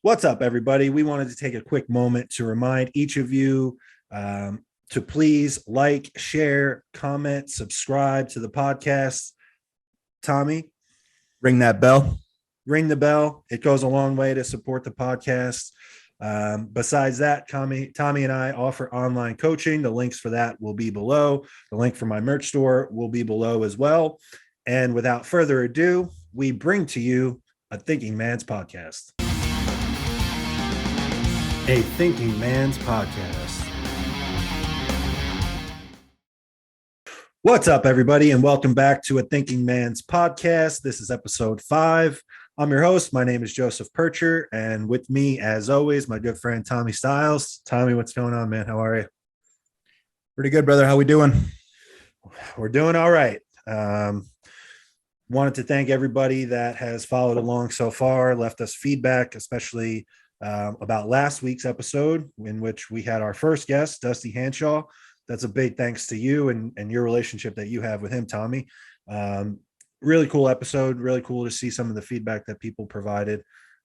What's up, everybody? We wanted to take a quick moment to remind each of you to please like, share, comment, subscribe to the podcast. Tommy, Ring that bell. ring the bell. It goes a long way to support the podcast. Besides that, Tommy and I offer online coaching. The links for that will be below. The link for my merch store will be below as well. And without further ado, we bring to you a Thinking Man's podcast. A Thinking Man's podcast. What's up, everybody, and welcome back to a Thinking Man's podcast. This is episode 5. I'm your host. My name is Joseph PIRCHER, and with me, as always, my good friend Tommy Stiles. Tommy, what's going on, man? How are you? Pretty good, brother. How we doing? We're doing all right. Wanted to thank everybody that has followed along so far, left us feedback, especially about last week's episode in which we had our first guest, Dusty Hanshaw. That's a big thanks to you and your relationship that you have with him, Tommy. Really cool episode. Really cool to see some of the feedback that people provided.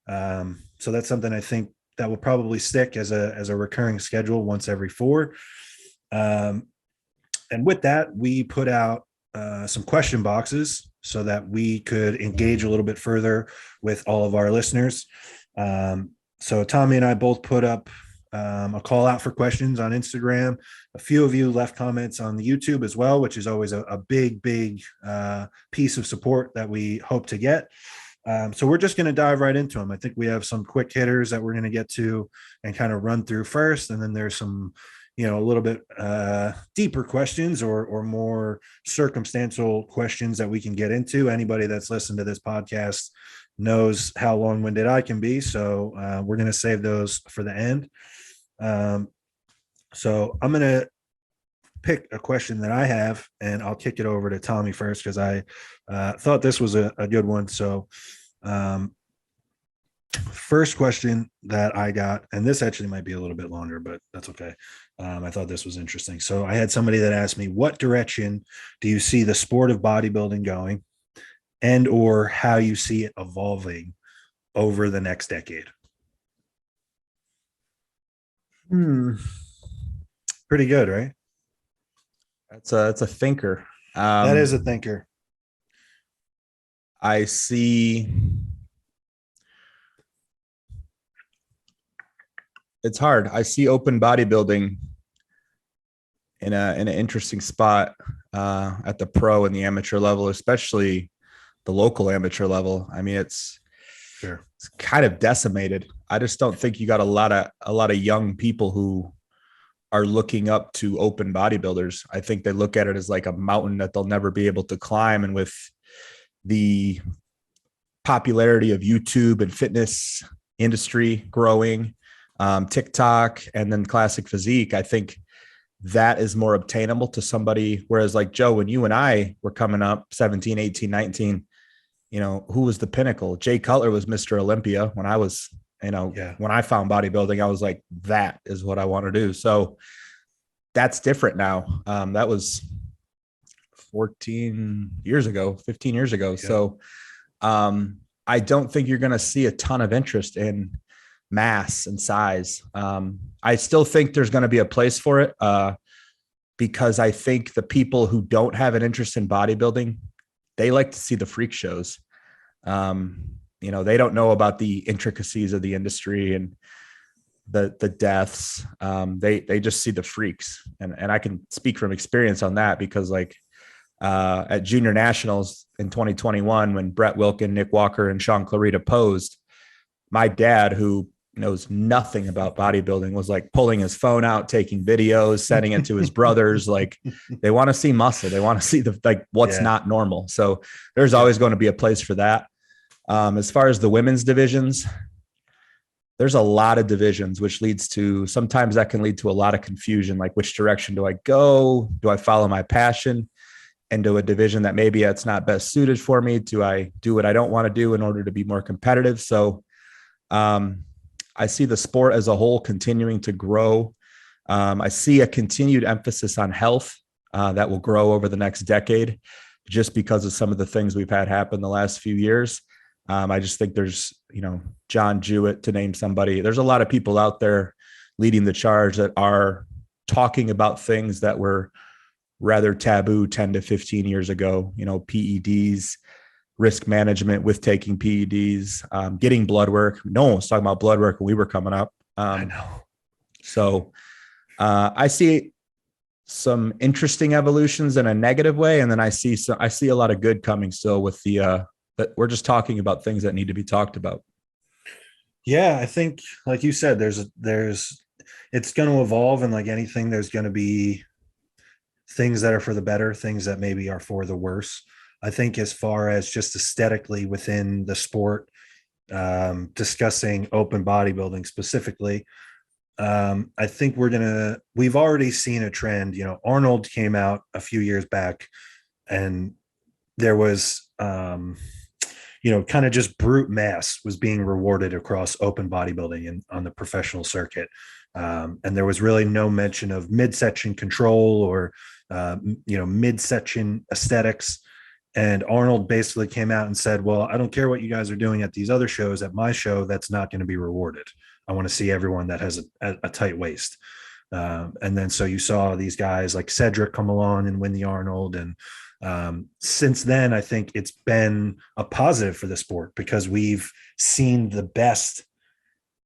So that's something I think that will probably stick as a recurring schedule once every 4. And with that, we put out some question boxes so that we could engage a little bit further with all of our listeners. So Tommy and I both put up a call out for questions on Instagram. A few of you left comments on the YouTube as well, which is always a big piece of support that we hope to get. So we're just going to dive right into them. I think we have some quick hitters that we're going to get to and kind of run through first. And then there's some, a little bit deeper questions or more circumstantial questions that we can get into. Anybody that's listened to this podcast knows how long-winded I can be. So we're going to save those for the end. So I'm going to pick a question that I have, and I'll kick it over to Tommy first because I thought this was a good one. So first question that I got, and this actually might be a little bit longer, but that's okay. I thought this was interesting. So I had somebody that asked me, what direction do you see the sport of bodybuilding going, and or how you see it evolving over the next decade? Pretty good, right? That's a thinker. That is a thinker. I see. It's hard. I see open bodybuilding in an interesting spot at the pro and the amateur level, especially the local amateur level. I mean, it's kind of decimated. I just don't think you got a lot of young people who are looking up to open bodybuilders. I think they look at it as like a mountain that they'll never be able to climb. And with the popularity of YouTube and fitness industry growing, TikTok, and then classic physique, I think that is more obtainable to somebody. Whereas like Joe, when you and I were coming up 17, 18, 19, who was the pinnacle? Jay Cutler was Mr. Olympia. When I was, when I found bodybuilding, I was like, that is what I want to do. So that's different now. That was 15 years ago. Yeah. So I don't think you're going to see a ton of interest in mass and size. I still think there's going to be a place for it because I think the people who don't have an interest in bodybuilding, they like to see the freak shows. They don't know about the intricacies of the industry and the deaths. They just see the freaks. And I can speak from experience on that because at Junior Nationals in 2021, when Brett Wilkin, Nick Walker, and Sean Clarita posed, my dad, who knows nothing about bodybuilding, was like pulling his phone out, taking videos, sending it to his brothers. Like they want to see muscle. They want to see what's not normal. So there's always going to be a place for that. As far as the women's divisions, there's a lot of divisions, which leads to, sometimes that can lead to a lot of confusion. Like, which direction do I go? Do I follow my passion into a division that maybe it's not best suited for me? Do I do what I don't want to do in order to be more competitive? So, I see the sport as a whole continuing to grow. I see a continued emphasis on health that will grow over the next decade just because of some of the things we've had happen the last few years. I just think there's, John Jewett, to name somebody. There's a lot of people out there leading the charge that are talking about things that were rather taboo 10 to 15 years ago, PEDs, risk management with taking PEDs, getting blood work. No one was talking about blood work when we were coming up. I know. So I see some interesting evolutions in a negative way. And then I see a lot of good coming still with that we're just talking about things that need to be talked about. Yeah, I think, like you said, it's going to evolve, and like anything, there's going to be things that are for the better, things that maybe are for the worse. I think as far as just aesthetically within the sport, discussing open bodybuilding specifically, I think we've already seen a trend. Arnold came out a few years back, and there was, kind of just brute mass was being rewarded across open bodybuilding and on the professional circuit. And there was really no mention of midsection control or, midsection aesthetics. And Arnold basically came out and said, well, I don't care what you guys are doing at these other shows. At my show, that's not going to be rewarded. I want to see everyone that has a tight waist. And then so you saw these guys like Cedric come along and win the Arnold. And since then, I think it's been a positive for the sport because we've seen the best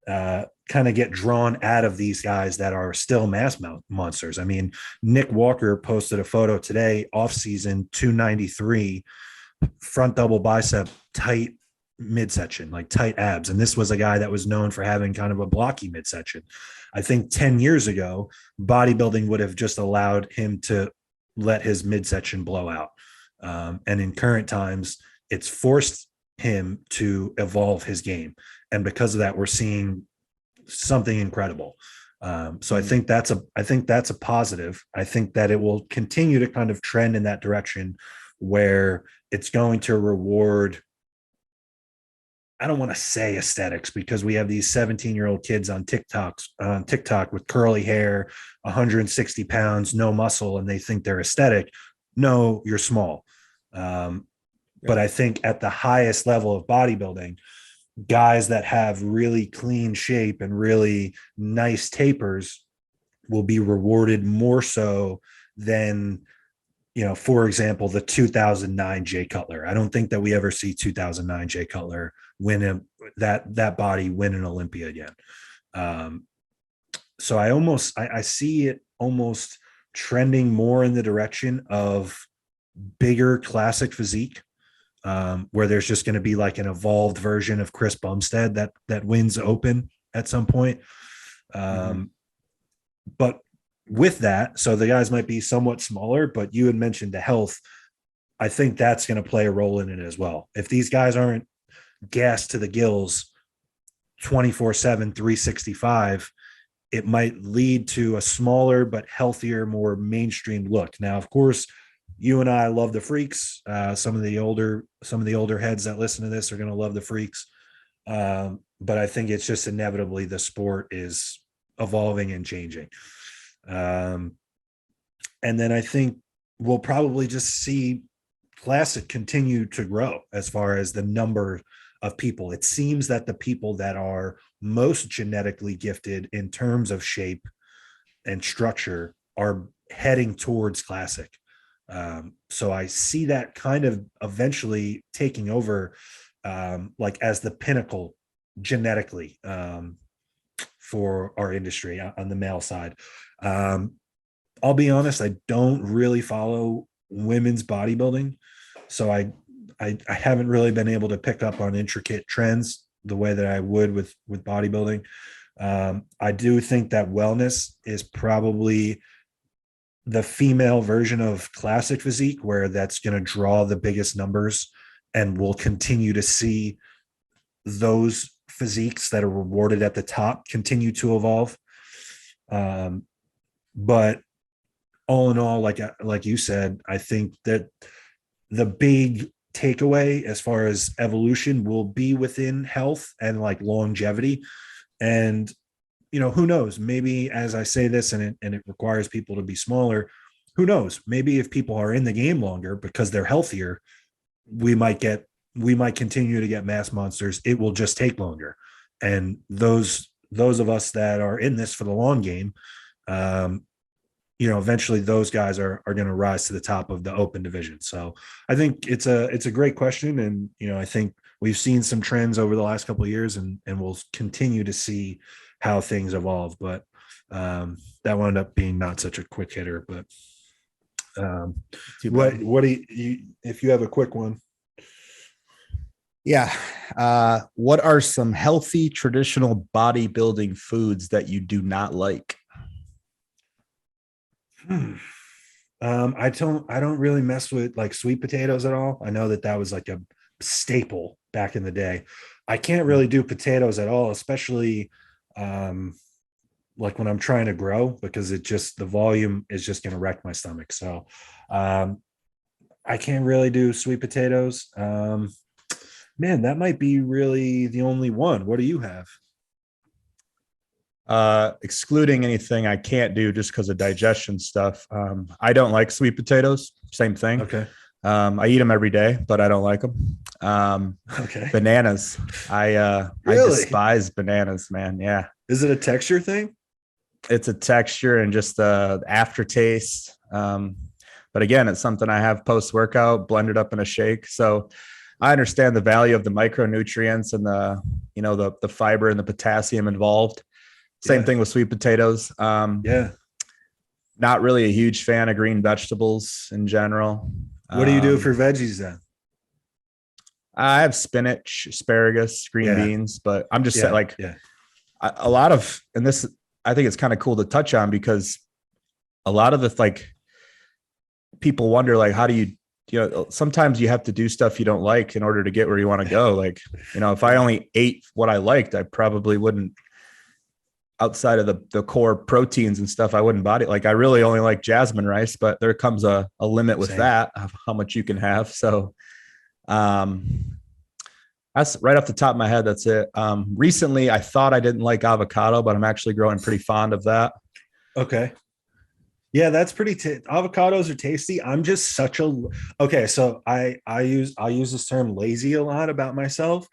kind of get drawn out of these guys that are still mass monsters. I mean, Nick Walker posted a photo today, off season 293, front double bicep, tight midsection, like tight abs. And this was a guy that was known for having kind of a blocky midsection. I think 10 years ago, bodybuilding would have just allowed him to let his midsection blow out. And in current times, it's forced him to evolve his game. And because of that, we're seeing something incredible. So I think that's a positive. I think that it will continue to kind of trend in that direction where it's going to reward, I don't want to say aesthetics, because we have these 17-year-old kids on TikTok with curly hair, 160 pounds, no muscle, and they think they're aesthetic. No, you're small. But I think at the highest level of bodybuilding, guys that have really clean shape and really nice tapers will be rewarded more so than, for example, the 2009 Jay Cutler. I don't think that we ever see 2009 Jay Cutler win that body win an Olympia again. So I see it almost trending more in the direction of bigger classic physique, where there's just going to be like an evolved version of Chris Bumstead that wins open at some point. But with that, so the guys might be somewhat smaller, but you had mentioned the health. I think that's going to play a role in it as well. If these guys aren't gassed to the gills 24/7, 365, it might lead to a smaller but healthier, more mainstream look. Now, of course, you and I love the freaks. Some of the older heads that listen to this are going to love the freaks. But I think it's just inevitably the sport is evolving and changing. And then I think we'll probably just see classic continue to grow as far as the number of people. It seems that the people that are most genetically gifted in terms of shape and structure are heading towards classic. So I see that kind of eventually taking over, like as the pinnacle genetically, for our industry on the male side. I'll be honest, I don't really follow women's bodybuilding. So I haven't really been able to pick up on intricate trends the way that I would with bodybuilding. I do think that wellness is probably the female version of classic physique, where that's going to draw the biggest numbers, and we'll continue to see those physiques that are rewarded at the top continue to evolve. But all in all, like you said, I think that the big takeaway as far as evolution will be within health and like longevity. And who knows, maybe as I say this and it requires people to be smaller, who knows, maybe if people are in the game longer because they're healthier, we might get we might continue to get mass monsters. It will just take longer. And those of us that are in this for the long game, eventually those guys are going to rise to the top of the open division. So I think it's a great question. And, I think we've seen some trends over the last couple of years, and we'll continue to see how things evolve. But that wound up being not such a quick hitter. But what do you, if you have a quick one? Yeah. What are some healthy traditional bodybuilding foods that you do not like? I don't really mess with like sweet potatoes at all. I know that was like a staple back in the day. I can't really do potatoes at all, especially like when I'm trying to grow, because the volume is just going to wreck my stomach. So I can't really do sweet potatoes. Man, that might be really the only one. What do you have? Excluding anything I can't do just because of digestion stuff. I don't like sweet potatoes. Same thing. Okay. I eat them every day, but I don't like them. Okay. Bananas. I despise bananas, man. Yeah. Is it a texture thing? It's a texture and just the aftertaste. But again, it's something I have post-workout, blended up in a shake. So I understand the value of the micronutrients and the fiber and the potassium involved. Same thing with sweet potatoes. Not really a huge fan of green vegetables in general. What do you do for veggies then? I have spinach, asparagus, green beans, but I'm just like a lot of, and this, I think it's kind of cool to touch on, because a lot of the, like, people wonder, like, how do you, sometimes you have to do stuff you don't like in order to get where you want to go. Like, if I only ate what I liked, I probably wouldn't, outside of the core proteins and stuff, I wouldn't body. Like, I really only like jasmine rice, but there comes a limit with that of how much you can have. So, that's right off the top of my head. That's it. Recently I thought I didn't like avocado, but I'm actually growing pretty fond of that. Okay. Yeah, that's pretty. Avocados are tasty. I'm just okay. So I'll use this term lazy a lot about myself,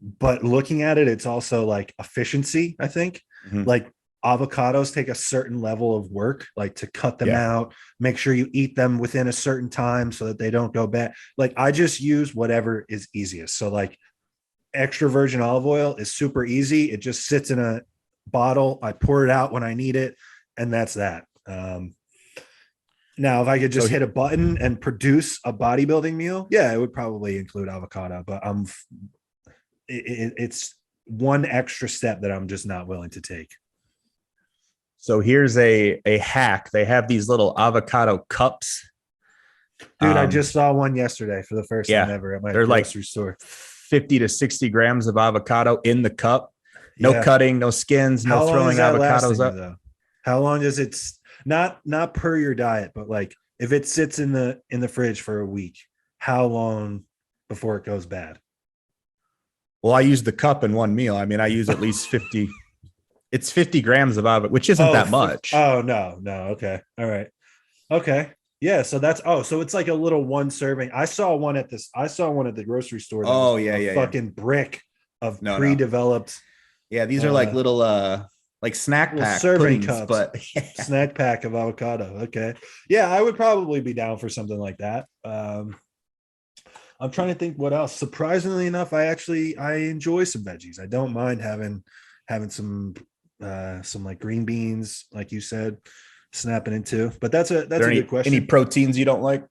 but looking at it, it's also like efficiency. I think like avocados take a certain level of work, like to cut them out, make sure you eat them within a certain time so that they don't go bad. Like, I just use whatever is easiest. So like extra virgin olive oil is super easy. It just sits in a bottle. I pour it out when I need it, and that's that. Now, if I could just hit a button and produce a bodybuilding meal, it would probably include avocado, but it's one extra step that I'm just not willing to take. So here's a hack. They have these little avocado cups. Dude, I just saw one yesterday for the first time ever at my grocery store. 50 to 60 grams of avocado in the cup. No cutting, no skins, no throwing avocados up. Though? How long does it not per your diet, but like if it sits in the fridge for a week, how long before it goes bad? Well, I use the cup in one meal. I mean, I use at least 50. It's 50 grams of avocado, which isn't that much. Oh, no. Okay. All right. Okay. Yeah. So so it's like a little one serving. I saw one at the grocery store. Fucking brick of pre-developed. Yeah. These are like little, like snack pack serving puddings, cups, but snack pack of avocado. Okay. Yeah. I would probably be down for something like that. I'm trying to think what else. Surprisingly enough, I enjoy some veggies. I don't mind having some like green beans, like you said, snapping into. But that's a good question. Any proteins you don't like?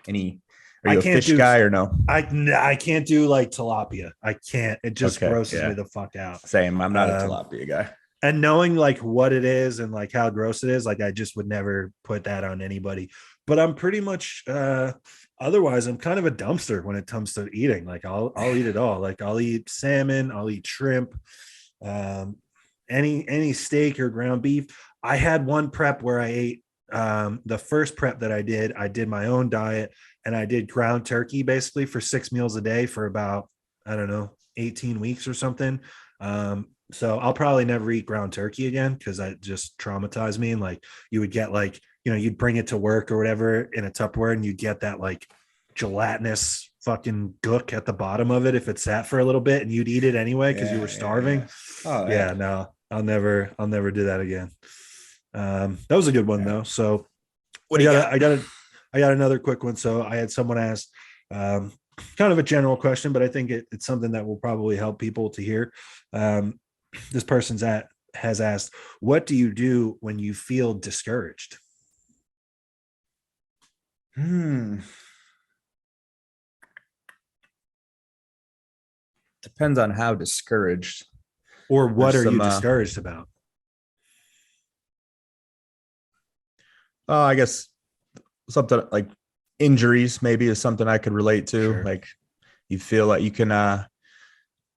Are you a fish guy or no? I can't do like tilapia. I can't. It just grosses me the fuck out. Same. I'm not a tilapia guy. And knowing like what it is and like how gross it is, like I just would never put that on anybody. But I'm pretty much otherwise I'm kind of a dumpster when it comes to eating. Like I'll eat it all. Like I'll eat salmon, I'll eat shrimp, any steak or ground beef. I had one prep where I ate the first prep that I did my own diet, and I did ground turkey basically for 6 meals a day for about, I don't know, 18 weeks or something. So I'll probably never eat ground turkey again, because that just traumatized me. And like you would get like, you'd bring it to work or whatever in a Tupperware, and you'd get that like gelatinous fucking gook at the bottom of it if it sat for a little bit, and you'd eat it anyway because you were starving. Oh Yeah, no, I'll never do that again. That was a good one though. So I got another quick one. So I had someone ask, kind of a general question, but I think it's something that will probably help people to hear. This person's has asked, what do you do when you feel discouraged? Depends on how discouraged. Or what are you discouraged about? I guess something like injuries maybe is something I could relate to. Sure. Like you feel like you can,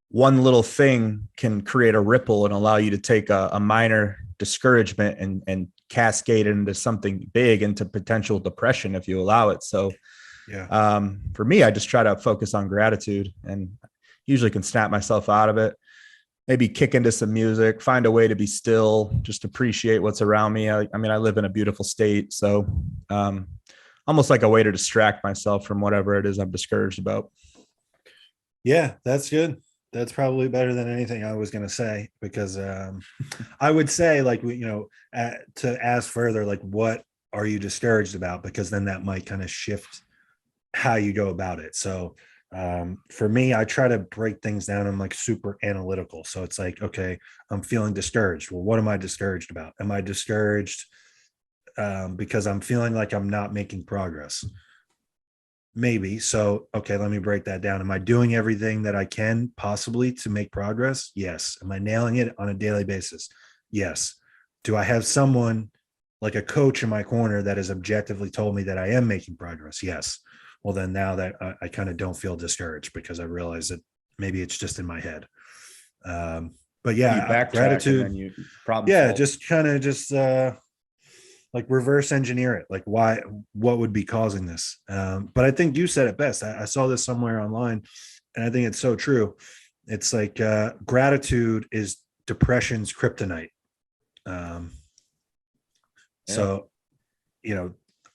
one little thing can create a ripple and allow you to take a minor discouragement and cascade it into something big, into potential depression if you allow it. So for me, I just try to focus on gratitude and usually can snap myself out of it. Maybe kick into some music, find a way to be still, just appreciate what's around me. I mean, I live in a beautiful state. So almost like a way to distract myself from whatever it is I'm discouraged about. Yeah, that's good. That's probably better than anything I was going to say, because I would say, like, to ask further, like, what are you discouraged about? Because then that might kind of shift how you go about it. So for me, I try to break things down. I'm like super analytical. So it's like, okay, I'm feeling discouraged. Well, what am I discouraged about? Am I discouraged because I'm feeling like I'm not making progress? Maybe. So, okay, let me break that down. Am I doing everything that I can possibly to make progress? Yes. Am I nailing it on a daily basis? Yes. Do I have someone like a coach in my corner that has objectively told me that I am making progress? Yes. Well, then now that I kind of don't feel discouraged, because I realize that maybe it's just in my head. But yeah, you backtrack gratitude. and then you problem Yeah, solve. just like reverse engineer it. Like, what would be causing this? But I think you said it best. I saw this somewhere online, and I think it's so true. It's like gratitude is depression's kryptonite. So,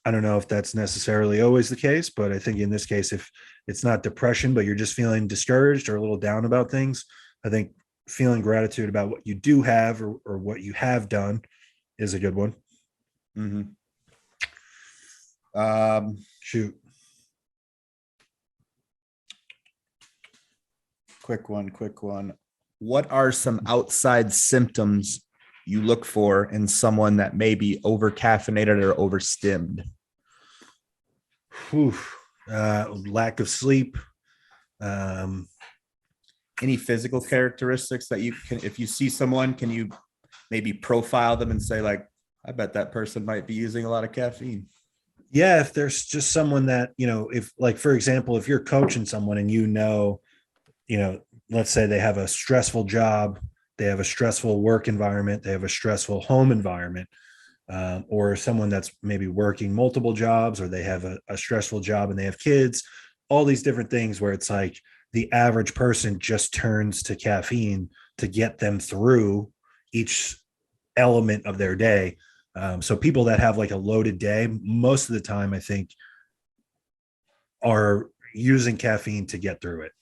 I don't know if that's necessarily always the case, but I think in this case, if it's not depression, but you're just feeling discouraged or a little down about things, I think feeling gratitude about what you do have, or what you have done, is a good one. Mm-hmm. Shoot. Quick one. What are some outside symptoms you look for in someone that may be over caffeinated or overstimmed? Lack of sleep. Any physical characteristics that you can, if you see someone, can you maybe profile them and say, like, I bet that person might be using a lot of caffeine? Yeah, if there's just someone that, if, like, for example, if you're coaching someone and let's say they have a stressful job, they have a stressful work environment, they have a stressful home environment, or someone that's maybe working multiple jobs, or they have a stressful job and they have kids, all these different things where it's like the average person just turns to caffeine to get them through each element of their day. So people that have like a loaded day, most of the time, I think, are using caffeine to get through it.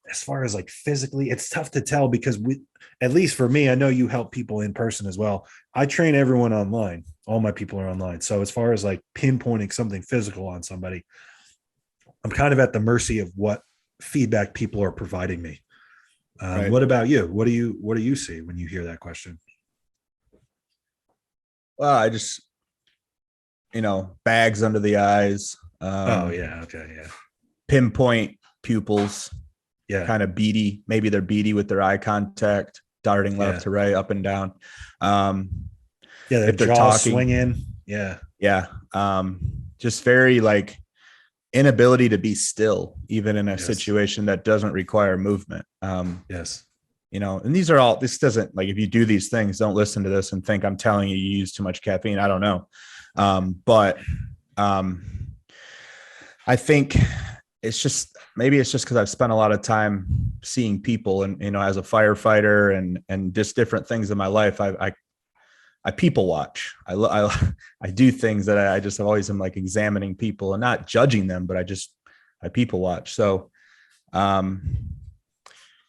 As far as like physically, it's tough to tell, because at least for me, I know you help people in person as well. I train everyone online. All my people are online. So as far as like pinpointing something physical on somebody, I'm kind of at the mercy of what feedback people are providing me. Right. What about you? What do you see when you hear that question? Well, I just, bags under the eyes. Oh yeah. Okay. Yeah. Pinpoint pupils. Yeah. Kind of beady. Maybe they're beady with their eye contact, darting left to right, up and down. Yeah. Their if they're jaw talking, swinging. Yeah. Yeah. Just very like inability to be still, even in a situation that doesn't require movement. Yes. And these are all, this doesn't, like, if you do these things, don't listen to this and think I'm telling you use too much caffeine. I don't know. But I think maybe it's just because I've spent a lot of time seeing people, and, as a firefighter and just different things in my life, I people watch. I do things that I just always am like examining people and not judging them, but I just I people watch. So,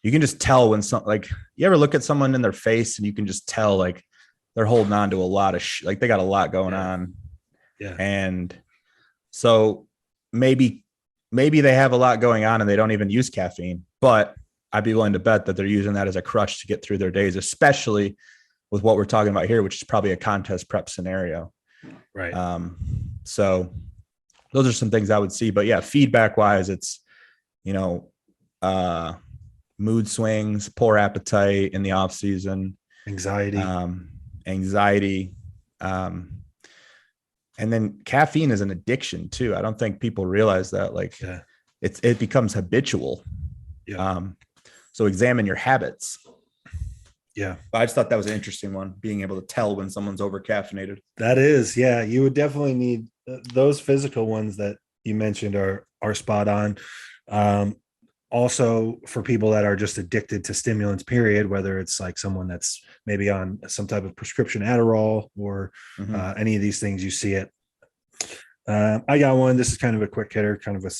you can just tell when like, you ever look at someone in their face and you can just tell like they're holding on to a lot of like they got a lot going on. Yeah. And so maybe they have a lot going on and they don't even use caffeine, but I'd be willing to bet that they're using that as a crutch to get through their days, especially with what we're talking about here, which is probably a contest prep scenario. Right. So those are some things I would see, but yeah, feedback wise, it's, mood swings, poor appetite in the off season, anxiety, and then caffeine is an addiction too. I don't think people realize that, like, it becomes habitual. Yeah. So examine your habits. Yeah. I just thought that was an interesting one, being able to tell when someone's over caffeinated. That is, yeah. You would definitely need those physical ones that you mentioned are spot on. Also for people that are just addicted to stimulants, period, whether it's like someone that's maybe on some type of prescription Adderall or any of these things, you see it. I got one. This is kind of a quick hitter, kind of a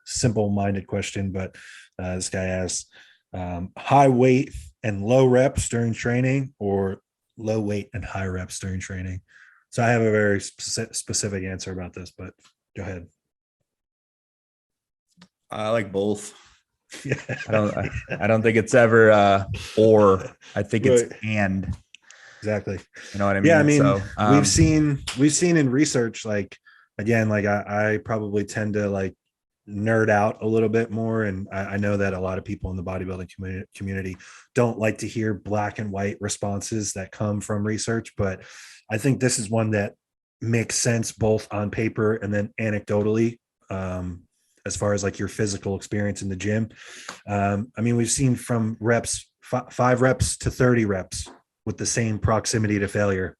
simple-minded question, but this guy asks, high weight and low reps during training or low weight and high reps during training? So I have a very specific answer about this, but go ahead. I like both. I don't think it's ever or. I think it's and. Exactly. You know what I mean? Yeah, I mean, so, we've seen in research, like, again, like I probably tend to like nerd out a little bit more, and I know that a lot of people in the bodybuilding community don't like to hear black and white responses that come from research, but I think this is one that makes sense both on paper and then anecdotally, as far as like your physical experience in the gym. I mean, we've seen from reps, 5 reps to 30 reps with the same proximity to failure,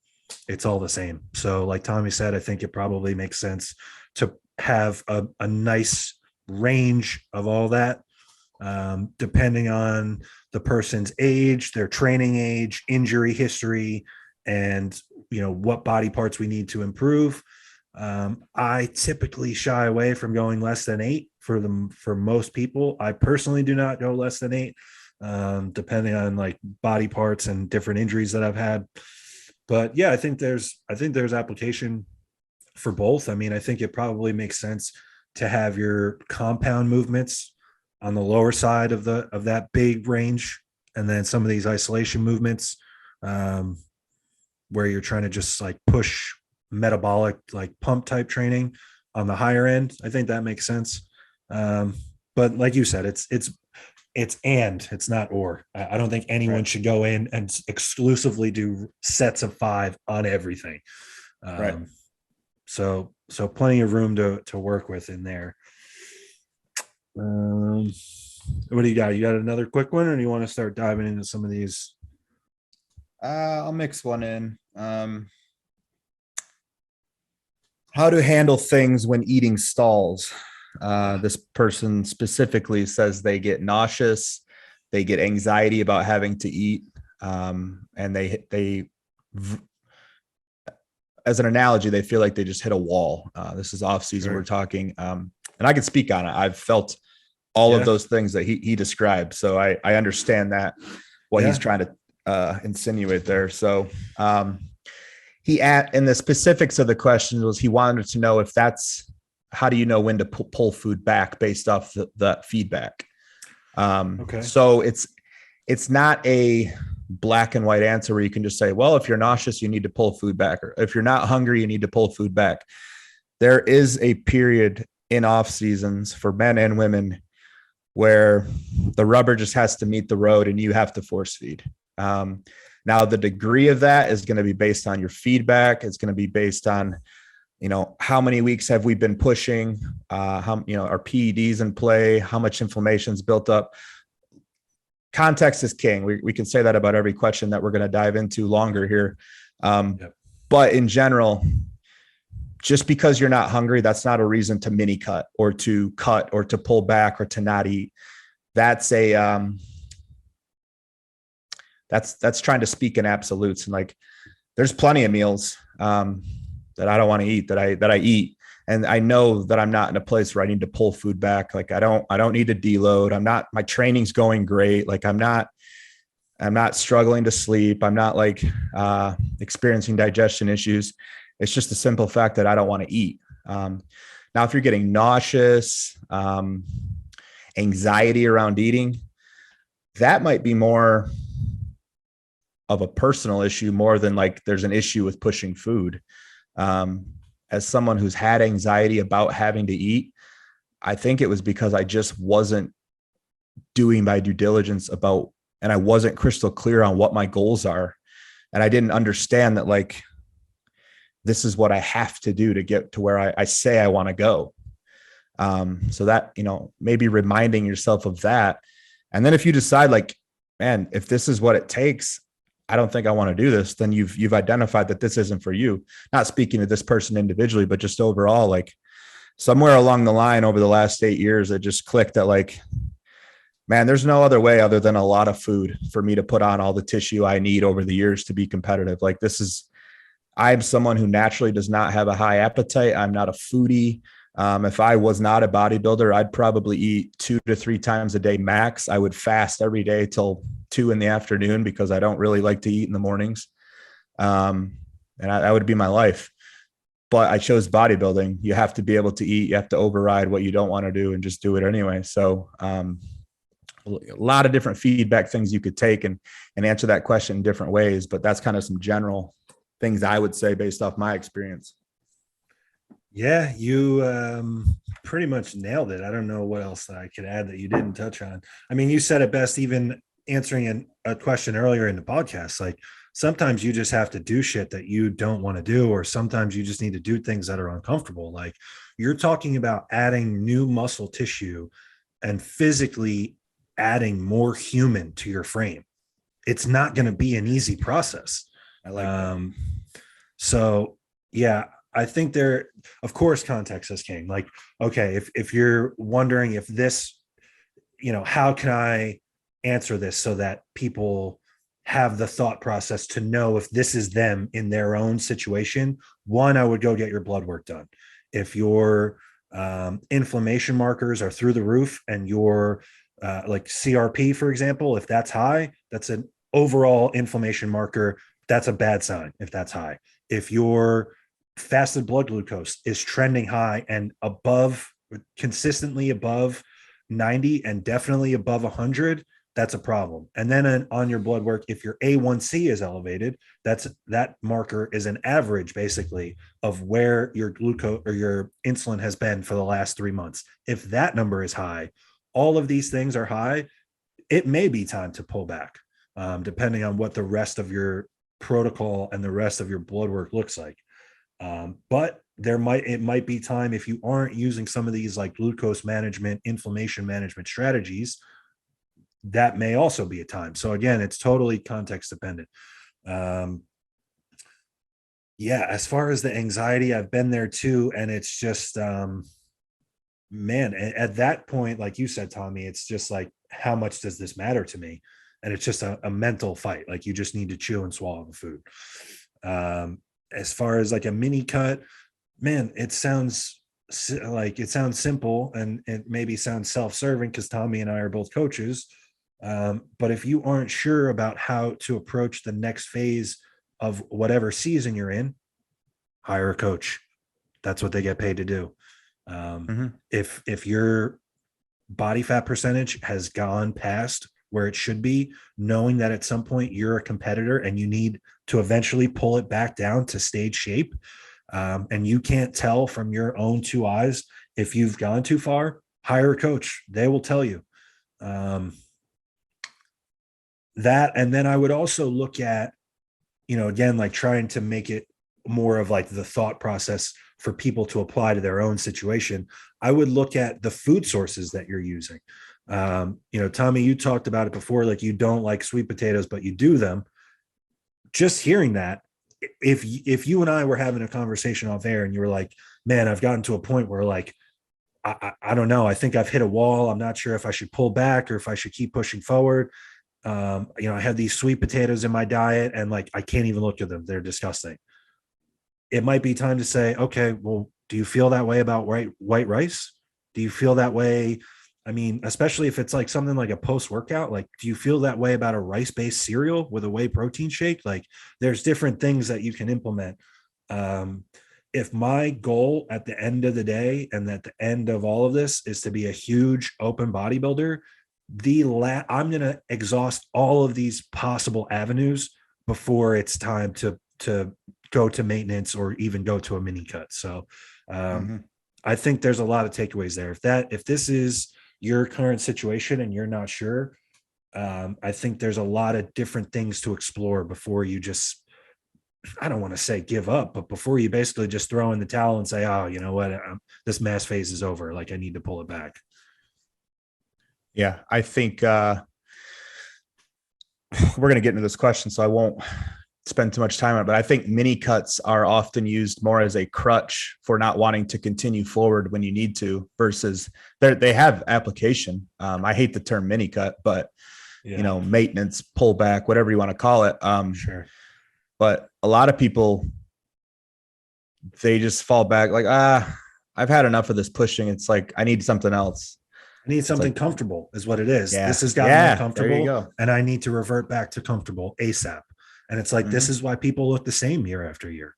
it's all the same. So like Tommy said, I think it probably makes sense to have a nice range of all that, depending on the person's age, their training age, injury history, and what body parts we need to improve. I typically shy away from going less than 8 for most people. I personally do not go less than 8, depending on like body parts and different injuries that I've had. But yeah, I think there's application for both. I mean, I think it probably makes sense to have your compound movements on the lower side of that big range, and then some of these isolation movements, where you're trying to just like push metabolic, like pump type training on the higher end. I think that makes sense. But like you said, it's and it's not or. I don't think anyone should go in and exclusively do sets of 5 on everything. So plenty of room to work with in there. What do you got? You got another quick one, or do you want to start diving into some of these? I'll mix one in. How to handle things when eating Stiles. This person specifically says they get nauseous, they get anxiety about having to eat, and they as an analogy, they feel like they just hit a wall. This is off season. We're talking, and I can speak on it. I've felt all of those things that he described, so I understand that what he's trying to insinuate there. So in the specifics of the question was, he wanted to know if that's, how do you know when to pull food back based off the feedback? So it's not a black and white answer where you can just say, well, if you're nauseous, you need to pull food back, or if you're not hungry, you need to pull food back. There is a period in off seasons for men and women where the rubber just has to meet the road and you have to force feed. Now the degree of that is going to be based on your feedback. It's going to be based on, how many weeks have we been pushing, how, our PEDs in play, how much inflammation's built up. Context is king. We can say that about every question that we're going to dive into longer here. But in general, just because you're not hungry, that's not a reason to mini cut or to pull back or to not eat. That's that's trying to speak in absolutes. And like, there's plenty of meals that I don't want to eat that I eat. And I know that I'm not in a place where I need to pull food back. Like I don't need to deload. My training's going great. Like I'm not struggling to sleep. I'm not like experiencing digestion issues. It's just the simple fact that I don't want to eat. Now, if you're getting nauseous, anxiety around eating, that might be more of a personal issue more than like there's an issue with pushing food. As someone who's had anxiety about having to eat, I think it was because I just wasn't doing my due diligence about, and I wasn't crystal clear on what my goals are. And I didn't understand that like, this is what I have to do to get to where I say I want to go. So that, maybe reminding yourself of that. And then if you decide like, man, if this is what it takes, I don't think I want to do this, then you've identified that this isn't for you. Not speaking to this person individually, but just overall, like somewhere along the line over the last 8 years, it just clicked that like, man, there's no other way other than a lot of food for me to put on all the tissue I need over the years to be competitive. Like I'm someone who naturally does not have a high appetite. I'm not a foodie. If I was not a bodybuilder, I'd probably eat 2 to 3 times a day max. I would fast every day till 2 in the afternoon because I don't really like to eat in the mornings. And that would be my life. But I chose bodybuilding. You have to be able to eat. You have to override what you don't want to do and just do it anyway. So a lot of different feedback things you could take and answer that question in different ways. But that's kind of some general things I would say based off my experience. Yeah, you pretty much nailed it. I don't know what else I could add that you didn't touch on. I mean, you said it best, even answering a question earlier in the podcast. Like sometimes you just have to do shit that you don't want to do, or sometimes you just need to do things that are uncomfortable. Like you're talking about adding new muscle tissue and physically adding more human to your frame. It's not going to be an easy process. I like that. So yeah, I think of course, context is king. Like, okay, if you're wondering if this, how can I answer this so that people have the thought process to know if this is them in their own situation? One, I would go get your blood work done. If your inflammation markers are through the roof and your like CRP, for example, if that's high, that's an overall inflammation marker. That's a bad sign if that's high. If your fasted blood glucose is trending high and consistently above 90 and definitely above 100, that's a problem. And then on your blood work, if your A1C is elevated, that marker is an average basically of where your glucose or your insulin has been for the last 3 months. If that number is high, all of these things are high, it may be time to pull back, depending on what the rest of your protocol and the rest of your blood work looks like. But it might be time, if you aren't using some of these like glucose management, inflammation management strategies, that may also be a time. So again, it's totally context dependent. Yeah, as far as the anxiety, I've been there too. And it's just, man, at that point, like you said, Tommy, it's just like, how much does this matter to me? And it's just a mental fight. Like you just need to chew and swallow the food. As far as like a mini cut, man, it sounds simple and it maybe sounds self-serving because Tommy and I are both coaches. But if you aren't sure about how to approach the next phase of whatever season you're in, hire a coach. That's what they get paid to do. If your body fat percentage has gone past where it should be, knowing that at some point you're a competitor and you need to eventually pull it back down to stage shape, and you can't tell from your own 2 eyes if you've gone too far, hire a coach. They will tell you that. And then I would also look at, again, like trying to make it more of like the thought process for people to apply to their own situation. I would look at the food sources that you're using. Tommy, you talked about it before, like you don't like sweet potatoes, but you do them. Just hearing that, if you and I were having a conversation off air and you were like, man, I've gotten to a point where like, I don't know, I think I've hit a wall. I'm not sure if I should pull back or if I should keep pushing forward. I have these sweet potatoes in my diet and like, I can't even look at them. They're disgusting. It might be time to say, okay, well, Do you feel that way about white rice? Do you feel that way? I mean, especially if it's like something like a post-workout, like, do you feel that way about a rice-based cereal with a whey protein shake? Like, there's different things that you can implement. If my goal at the end of the day and at the end of all of this is to be a huge open bodybuilder, I'm going to exhaust all of these possible avenues before it's time to go to maintenance or even go to a mini cut. So I think there's a lot of takeaways there. If this is your current situation and you're not sure, I think there's a lot of different things to explore before you just, I don't want to say give up, but before you basically just throw in the towel and say, oh, you know what, this mass phase is over. Like, I need to pull it back. Yeah, I think we're going to get into this question, so I won't spend too much time on it, but I think mini cuts are often used more as a crutch for not wanting to continue forward when you need to, versus they have application. I hate the term mini cut, but maintenance, pullback, whatever you want to call it. Sure. But a lot of people, they just fall back like, I've had enough of this pushing. It's like, I need something else. I need something comfortable is what it is. Yeah. This has gotten uncomfortable, there you go. And I need to revert back to comfortable ASAP. And it's like, this is why people look the same year after year.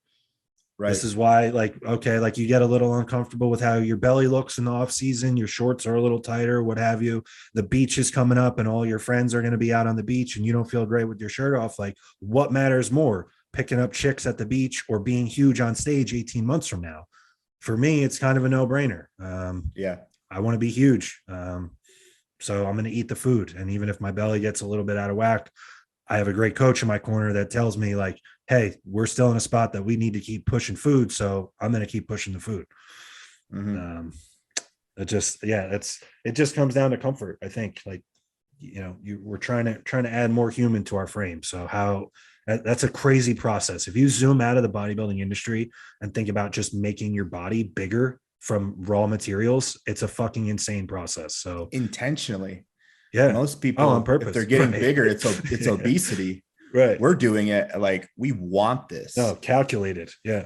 Right. This is why, like, okay, like you get a little uncomfortable with how your belly looks in the off season. Your shorts are a little tighter, what have you. The beach is coming up and all your friends are going to be out on the beach and you don't feel great with your shirt off. Like, what matters more, picking up chicks at the beach or being huge on stage 18 months from now? For me, it's kind of a no-brainer. I want to be huge. So I'm going to eat the food. And even if my belly gets a little bit out of whack, I have a great coach in my corner that tells me, like, hey, we're still in a spot that we need to keep pushing food. So I'm going to keep pushing the food. It just comes down to comfort. I think, like, we're trying to add more human to our frame. So that's a crazy process. If you zoom out of the bodybuilding industry and think about just making your body bigger from raw materials, it's a fucking insane process. So intentionally, most people, on purpose, if they're getting bigger, it's obesity. Right. We're doing it like we want this. No, calculated. Yeah.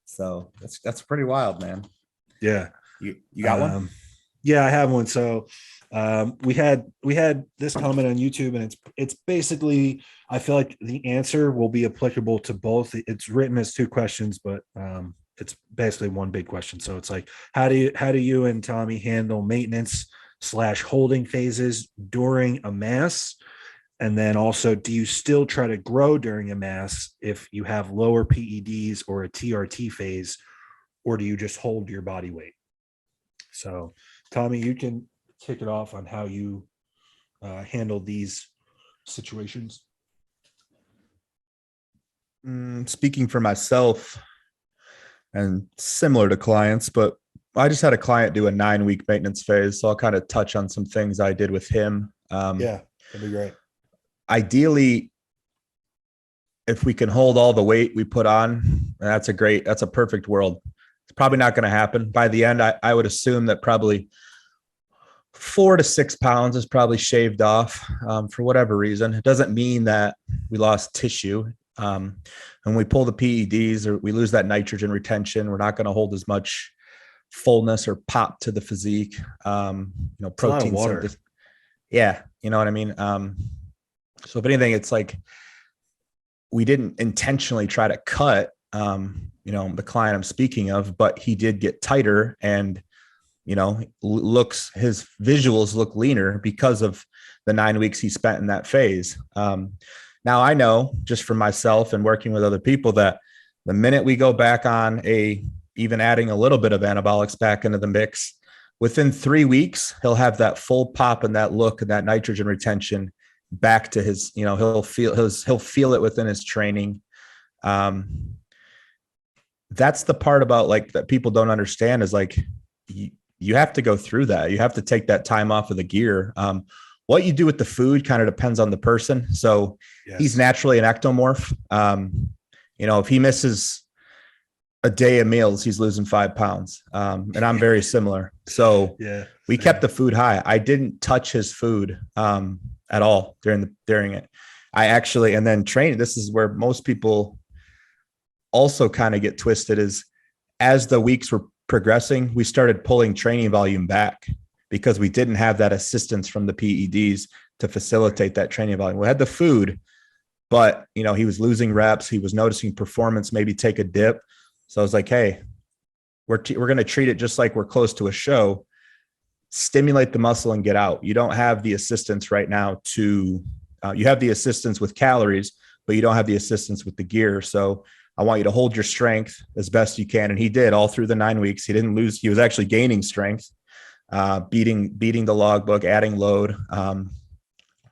So that's pretty wild, man. Yeah. You got one? Yeah, I have one. So we had this comment on YouTube, and it's basically, I feel like the answer will be applicable to both. It's written as two questions, but it's basically one big question. So it's like, how do you and Tommy handle maintenance / holding phases during a mass? And then also, do you still try to grow during a mass if you have lower PEDs or a TRT phase, or do you just hold your body weight? So Tommy, you can kick it off on how you handle these situations. Speaking for myself, and similar to clients, but I just had a client do a 9-week maintenance phase. So I'll kind of touch on some things I did with him. Yeah, that'd be great. Ideally, if we can hold all the weight we put on, that's a perfect world. It's probably not going to happen. By the end, I would assume that probably 4 to 6 pounds is probably shaved off for whatever reason. It doesn't mean that we lost tissue. When we pull the PEDs or we lose that nitrogen retention, we're not going to hold as much fullness or pop to the physique. Protein water. Yeah, you know what I mean? So if anything, it's like we didn't intentionally try to cut, the client I'm speaking of, but he did get tighter and, his visuals look leaner because of the 9 weeks he spent in that phase. Now I know just for myself and working with other people that the minute we go back on even adding a little bit of anabolics back into the mix, within 3 weeks, he'll have that full pop and that look and that nitrogen retention back to his, he'll feel it within his training. That's the part about like that people don't understand is like, you have to go through that. You have to take that time off of the gear. What you do with the food kind of depends on the person. So He's naturally an ectomorph. If he misses a day of meals, he's losing 5 pounds. And I'm very similar. So we kept the food high. I didn't touch his food at all during it. I actually, and then training, this is where most people also kind of get twisted is as the weeks were progressing, we started pulling training volume back because we didn't have that assistance from the PEDs to facilitate that training volume. We had the food, but you know, he was losing reps. He was noticing performance, maybe take a dip. So I was like, hey, we're going to treat it just like we're close to a show, stimulate the muscle and get out. You don't have the assistance right now to, you have the assistance with calories, but you don't have the assistance with the gear. So I want you to hold your strength as best you can. And he did all through the 9 weeks. He didn't lose. He was actually gaining strength, beating the logbook, adding load.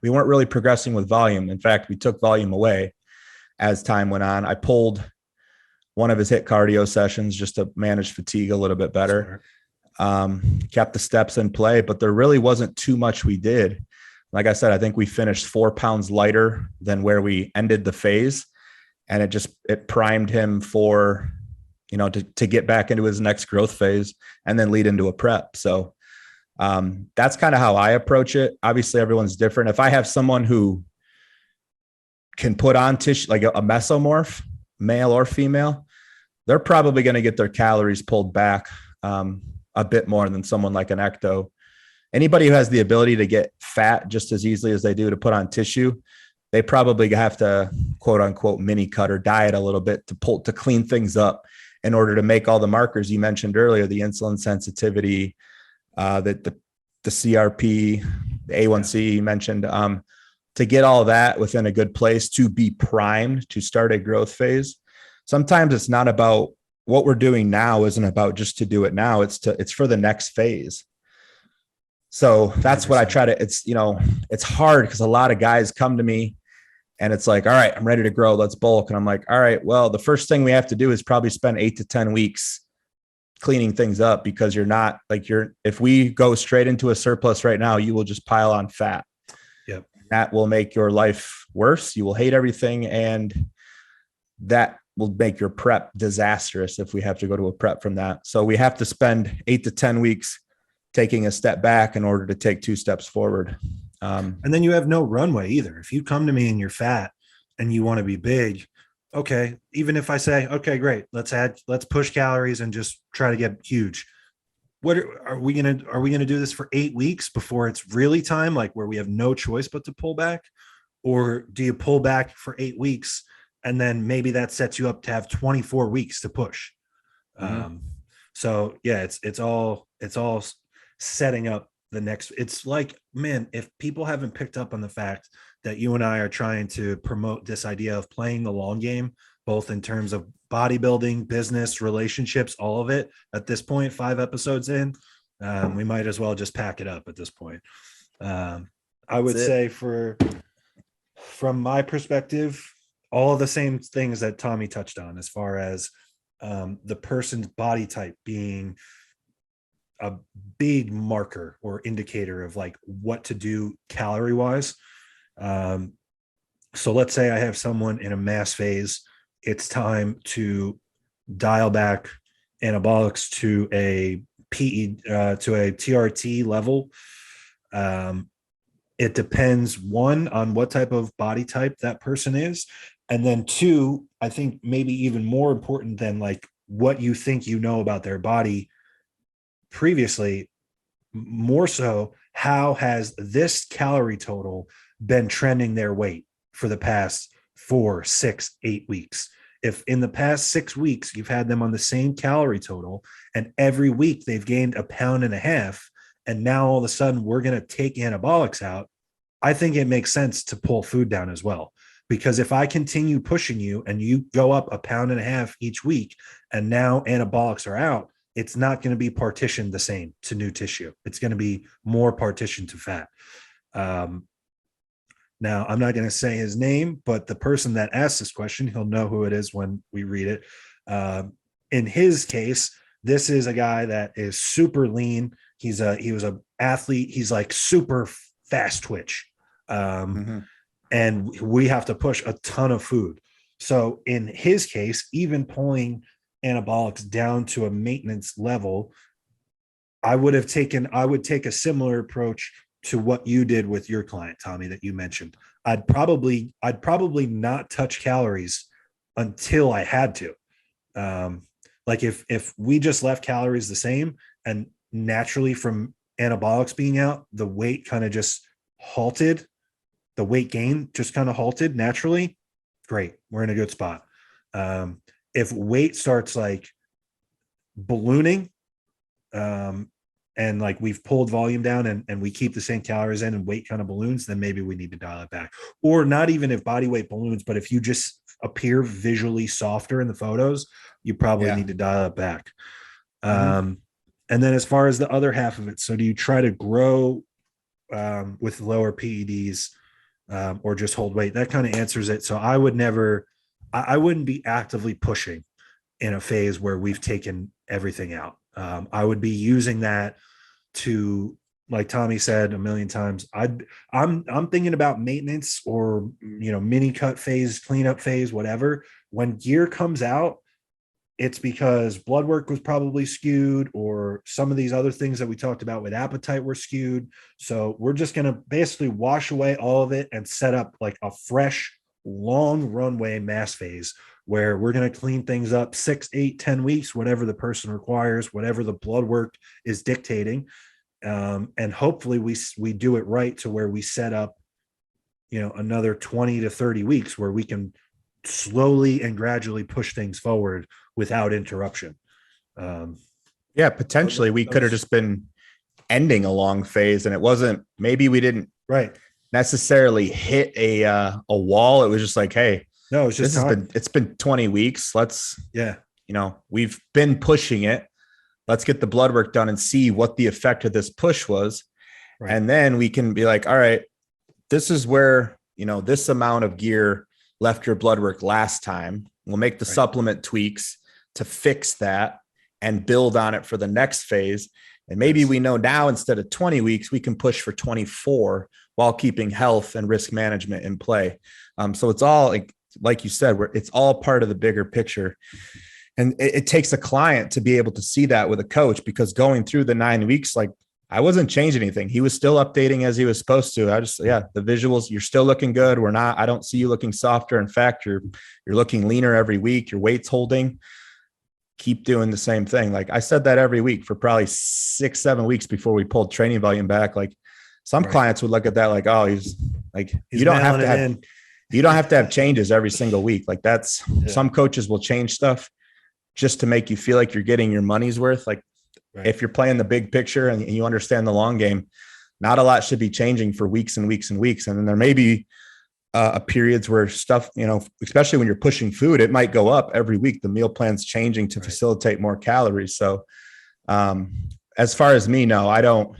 We weren't really progressing with volume. In fact, we took volume away as time went on. I pulled one of his HIIT cardio sessions just to manage fatigue a little bit better. Kept the steps in play, but there really wasn't too much we did. Like I said, I think we finished 4 pounds lighter than where we ended the phase. And it primed him for, you know, to get back into his next growth phase and then lead into a prep. So that's kind of how I approach it. Obviously everyone's different. If I have someone who can put on tissue, like a mesomorph, male or female, they're probably going to get their calories pulled back a bit more than someone like an ecto. Anybody who has the ability to get fat just as easily as they do to put on tissue, they probably have to quote unquote mini cut or diet a little bit to clean things up in order to make all the markers you mentioned earlier, the insulin sensitivity, the CRP, the A1C you mentioned, to get all that within a good place to be primed to start a growth phase. Sometimes it's not about what we're doing now isn't about just to do it now. It's for the next phase. So that's 100%. What I try to, it's hard because a lot of guys come to me and it's like, all right, I'm ready to grow. Let's bulk. And I'm like, all right, well, the first thing we have to do is probably spend 8 to 10 weeks cleaning things up because if we go straight into a surplus right now, you will just pile on fat. Yep. That will make your life worse. You will hate everything. And that will make your prep disastrous if we have to go to a prep from that. So we have to spend 8 to 10 weeks taking a step back in order to take 2 steps forward. And then you have no runway either. If you come to me and you're fat and you want to be big, okay, even if I say, okay, great, let's push calories and just try to get huge. What are we going to do this for 8 weeks before it's really time, like where we have no choice but to pull back? Or do you pull back for 8 weeks and then maybe that sets you up to have 24 weeks to push? Mm-hmm. So yeah, it's all setting up the next. It's like, man, if people haven't picked up on the fact that you and I are trying to promote this idea of playing the long game, both in terms of bodybuilding, business, relationships, all of it at this point, 5 episodes in, we might as well just pack it up at this point. I would say from my perspective, all the same things that Tommy touched on as far as the person's body type being a big marker or indicator of like what to do calorie wise. So let's say I have someone in a mass phase. It's time to dial back anabolics to a TRT level. It depends, 1, on what type of body type that person is. And then 2, I think maybe even more important than like what you think you know about their body previously, more so, how has this calorie total been trending their weight for the past 4, 6, 8 weeks? If in the past 6 weeks, you've had them on the same calorie total and every week they've gained 1.5 pounds, and now all of a sudden we're going to take anabolics out, I think it makes sense to pull food down as well. Because if I continue pushing you and you go up 1.5 pounds each week and now anabolics are out, it's not going to be partitioned the same to new tissue. It's going to be more partitioned to fat. Now, I'm not going to say his name, but the person that asked this question, he'll know who it is when we read it. In his case, this is a guy that is super lean. He was an athlete. He's like super fast twitch. And we have to push a ton of food. So in his case, even pulling anabolics down to a maintenance level, I would take a similar approach to what you did with your client, Tommy, that you mentioned. I'd probably not touch calories until I had to. Like if we just left calories the same and naturally from anabolics being out, the weight kind of just halted, the weight gain just kind of halted naturally, great, we're in a good spot. If weight starts like ballooning, and like we've pulled volume down and we keep the same calories in and weight kind of balloons, then maybe we need to dial it back. Or not even if body weight balloons, but if you just appear visually softer in the photos, you probably need to dial it back. And then as far as the other half of it, so do you try to grow with lower PEDs or just hold weight? That kind of answers it. So I wouldn't be actively pushing in a phase where we've taken everything out. I would be using that to, like Tommy said a million times, I'm thinking about maintenance or, mini cut phase, cleanup phase, whatever. When gear comes out, it's because blood work was probably skewed or some of these other things that we talked about with appetite were skewed. So we're just going to basically wash away all of it and set up like a fresh, long runway mass phase where we're going to clean things up 6, 8, 10 weeks, whatever the person requires, whatever the blood work is dictating. And hopefully we do it right to where we set up, another 20 to 30 weeks where we can slowly and gradually push things forward without interruption. Potentially we could have just been ending a long phase and it wasn't, maybe we didn't necessarily hit a wall. It was just like, hey, no, it's just it's been 20 weeks. Let's, we've been pushing it. Let's get the blood work done and see what the effect of this push was. Right. And then we can be like, all right, this is where, this amount of gear left your blood work last time. We'll make the supplement tweaks to fix that and build on it for the next phase. And maybe we know now instead of 20 weeks, we can push for 24 while keeping health and risk management in play. So it's all like you said, it's all part of the bigger picture. And it takes a client to be able to see that with a coach, because going through the 9 weeks, like I wasn't changing anything. He was still updating as he was supposed to. The visuals, you're still looking good. I don't see you looking softer. In fact, you're looking leaner every week. Your weight's holding. Keep doing the same thing. Like I said that every week for probably 6, 7 weeks before we pulled training volume back. Like some clients would look at that like, oh, he's you don't have to have changes every single week. Like some coaches will change stuff just to make you feel like you're getting your money's worth. Like if you're playing the big picture and you understand the long game, not a lot should be changing for weeks and weeks and weeks. And then there may be periods where stuff, especially when you're pushing food, it might go up every week. The meal plan's changing to facilitate more calories. So as far as me, no, I don't,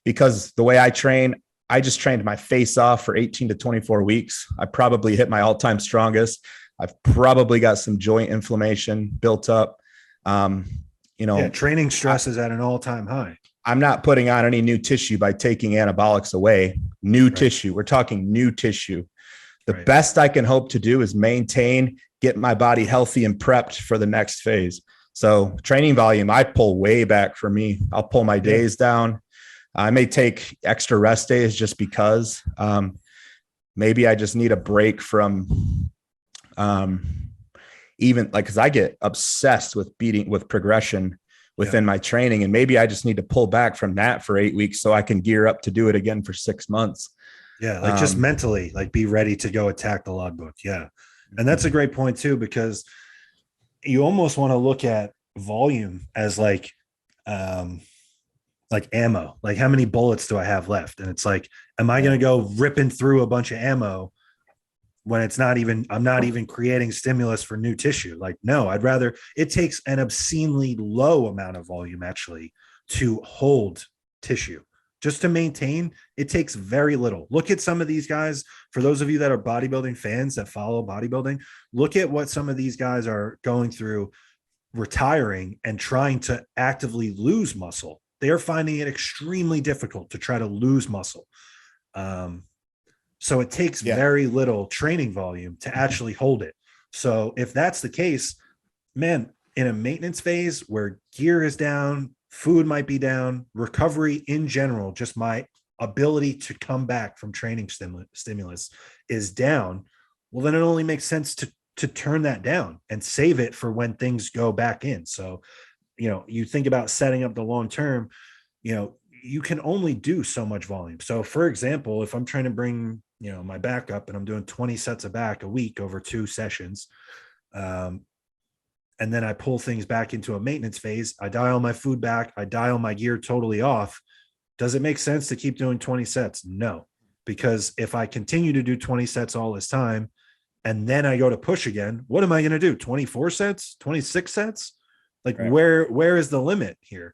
because the way I train, I just trained my face off for 18 to 24 weeks. I probably hit my all-time strongest. I've probably got some joint inflammation built up. Training stress is at an all-time high. I'm not putting on any new tissue by taking anabolics away. Tissue. We're talking new tissue. The best I can hope to do is maintain, get my body healthy and prepped for the next phase. So training volume, I pull way back for me. I'll pull my days down. I may take extra rest days just because maybe I just need a break from even like, cause I get obsessed with progression within my training. And maybe I just need to pull back from that for 8 weeks so I can gear up to do it again for 6 months. Yeah. Like just mentally, like be ready to go attack the logbook. Yeah. And that's a great point too, because you almost want to look at volume as like ammo, like how many bullets do I have left? And it's like, am I going to go ripping through a bunch of ammo when I'm not even creating stimulus for new tissue? Like, no, it takes an obscenely low amount of volume actually to hold tissue. Just to maintain, it takes very little. Look at some of these guys. For those of you that are bodybuilding fans that follow bodybuilding, look at what some of these guys are going through, retiring and trying to actively lose muscle. They are finding it extremely difficult to try to lose muscle. So it takes very little training volume to actually hold it. So if that's the case, man, in a maintenance phase where gear is down, food might be down, recovery in general, just my ability to come back from training stimulus is down, well, then it only makes sense to turn that down and save it for when things go back in. So, you think about setting up the long term, you can only do so much volume. So for example, if I'm trying to bring, my back up and I'm doing 20 sets of back a week over 2 sessions, and then I pull things back into a maintenance phase, I dial my food back, I dial my gear totally off. Does it make sense to keep doing 20 sets? No, because if I continue to do 20 sets all this time, and then I go to push again, what am I going to do? 24 sets, 26 sets? Like Right. where is the limit here?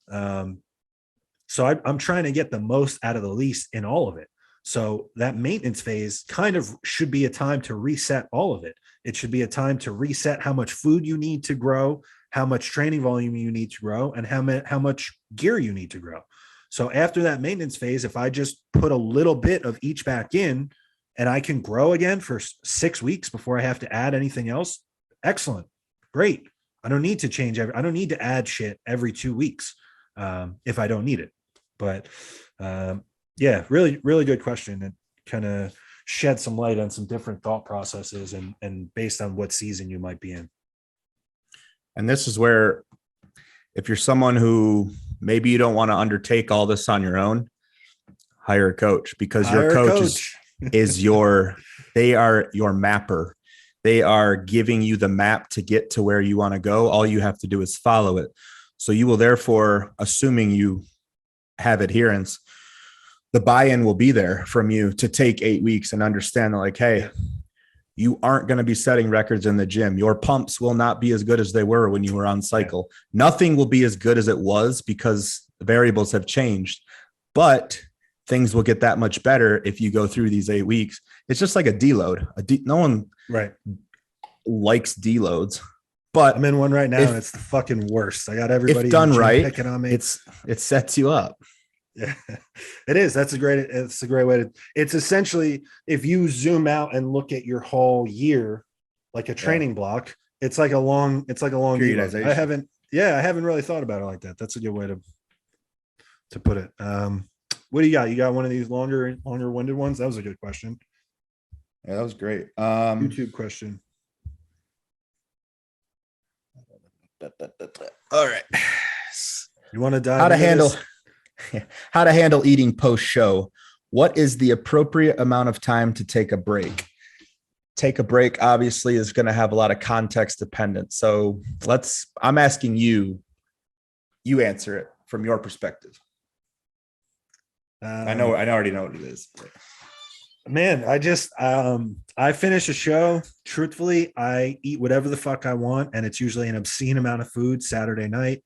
So I'm trying to get the most out of the least in all of it. So that maintenance phase kind of should be a time to reset all of it. It should be a time to reset how much food you need to grow, how much training volume you need to grow, and how much gear you need to grow. So after that maintenance phase, if I just put a little bit of each back in and I can grow again for 6 weeks before I have to add anything else, excellent, great. I don't need to change. I don't need to add shit every 2 weeks if I don't need it. But yeah, really, really good question. It kind of shed some light on some different thought processes and based on what season you might be in. And this is where, if you're someone who maybe you don't want to undertake all this on your own, hire a coach, because your coach they are your mapper. They are giving you the map to get to where you want to go. All you have to do is follow it. So you will therefore, assuming you have adherence, the buy-in will be there from you to take 8 weeks and understand that, like, hey, you aren't going to be setting records in the gym. Your pumps will not be as good as they were when you were on cycle. Nothing will be as good as it was because the variables have changed, but things will get that much better if you go through these 8 weeks. It's just like a deload. No one likes deloads, but I'm in one right now and it's the fucking worst. I got everybody if done right, picking on me. It sets you up. Yeah, it is. It's a great way to, it's essentially, if you zoom out and look at your whole year, like a training block, it's like a long periodization. I haven't really thought about it like that. That's a good way to put it. What do you got? You got one of these longer winded ones? That was a good question. Yeah, that was great. YouTube question. All right. You want to dive how to handle eating post show? What is the appropriate amount of time to take a break? Take a break obviously is going to have a lot of context dependent. So I'm asking you answer it from your perspective. I already know what it is. Man, I finish a show. Truthfully, I eat whatever the fuck I want, and it's usually an obscene amount of food Saturday night.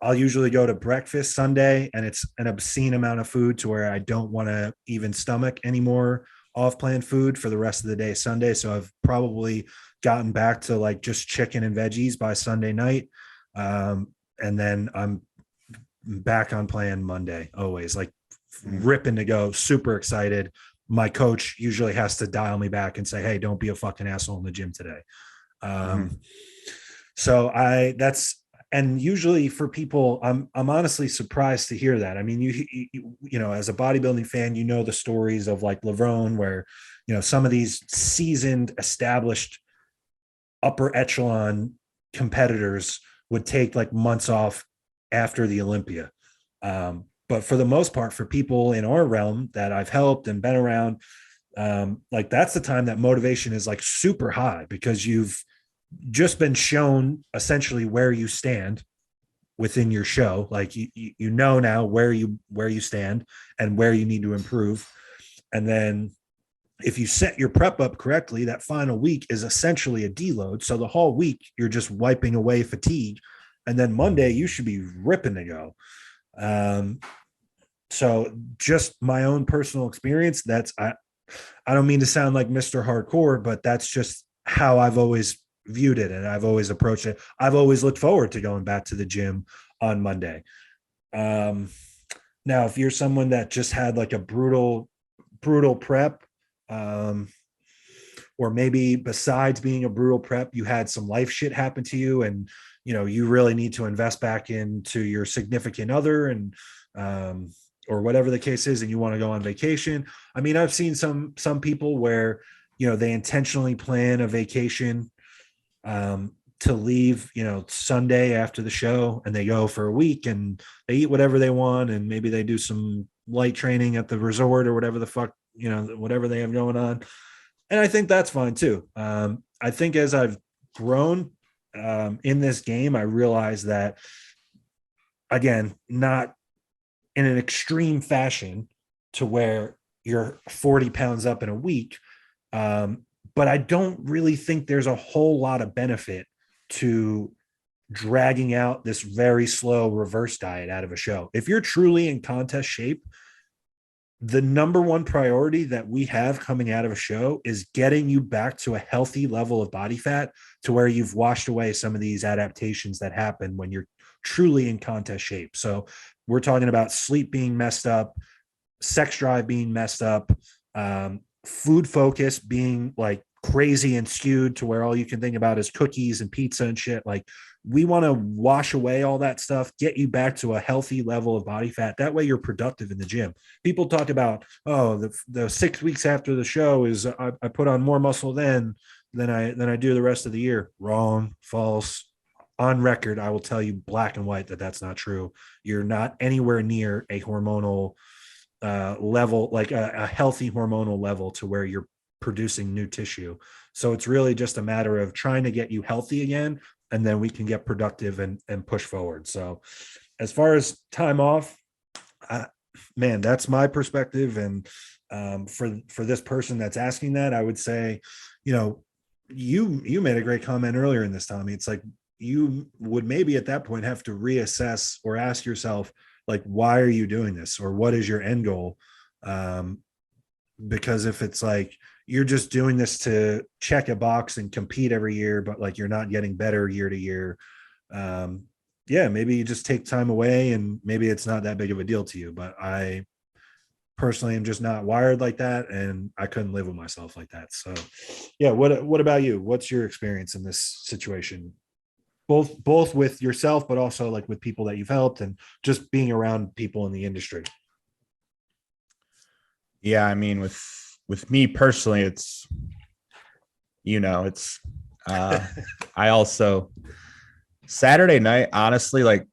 I'll usually go to breakfast Sunday, and it's an obscene amount of food to where I don't want to even stomach any more off-plan food for the rest of the day Sunday. So I've probably gotten back to like just chicken and veggies by Sunday night. And then I'm back on plan Monday, always like ripping to go, super excited. My coach usually has to dial me back and say, hey, don't be a fucking asshole in the gym today. So and usually for people, I'm honestly surprised to hear that. I mean, you know, as a bodybuilding fan, you know, the stories of like Laverne, where, you know, some of these seasoned, established upper echelon competitors would take like months off after the Olympia. But for the most part, for people in our realm that I've helped and been around, like that's the time that motivation is like super high, because you've just been shown essentially where you stand within your show. Like you know now where you stand and where you need to improve. And then if you set your prep up correctly, that final week is essentially a deload. So the whole week you're just wiping away fatigue. And then Monday you should be ripping to go. So just my own personal experience, I don't mean to sound like Mr. Hardcore, but that's just how I've always viewed it. And I've always approached it. I've always looked forward to going back to the gym on Monday. Now, if you're someone that just had like a brutal prep, or maybe besides being a brutal prep, you had some life shit happen to you, and, you know, you really need to invest back into your significant other and, or whatever the case is, and you want to go on vacation. I mean, I've seen some people where they intentionally plan a vacation to leave, Sunday after the show, and they go for a week and they eat whatever they want. And maybe they do some light training at the resort or whatever the fuck, whatever they have going on. And I think that's fine too. I think as I've grown in this game, I realize that, again, not in an extreme fashion to where you're 40 pounds up in a week. But I don't really think there's a whole lot of benefit to dragging out this very slow reverse diet out of a show. If you're truly in contest shape, the number one priority that we have coming out of a show is getting you back to a healthy level of body fat to where you've washed away some of these adaptations that happen when you're truly in contest shape. So we're talking about sleep being messed up, sex drive being messed up, food focus being like crazy and skewed to where all you can think about is cookies and pizza and shit. Like, we want to wash away all that stuff, get you back to a healthy level of body fat. That way you're productive in the gym. People talk about, the 6 weeks after the show is I put on more muscle than I do the rest of the year. Wrong, false. On record, I will tell you black and white that that's not true. You're not anywhere near a hormonal level, like a healthy hormonal level to where you're producing new tissue. So it's really just a matter of trying to get you healthy again, and then we can get productive and push forward. So as far as time off, man, that's my perspective. And for this person that's asking that, I would say, you made a great comment earlier in this, Tommy. It's like, you would maybe at that point have to reassess or ask yourself, like, why are you doing this? Or what is your end goal? Because if it's like, you're just doing this to check a box and compete every year, but like, you're not getting better year to year. Maybe you just take time away and maybe it's not that big of a deal to you. But I personally am just not wired like that, and I couldn't live with myself like that. So yeah. What about you? What's your experience in this situation? Both with yourself, but also like with people that you've helped and just being around people in the industry. Yeah. I mean, with me personally, it's, I also Saturday night, honestly, like,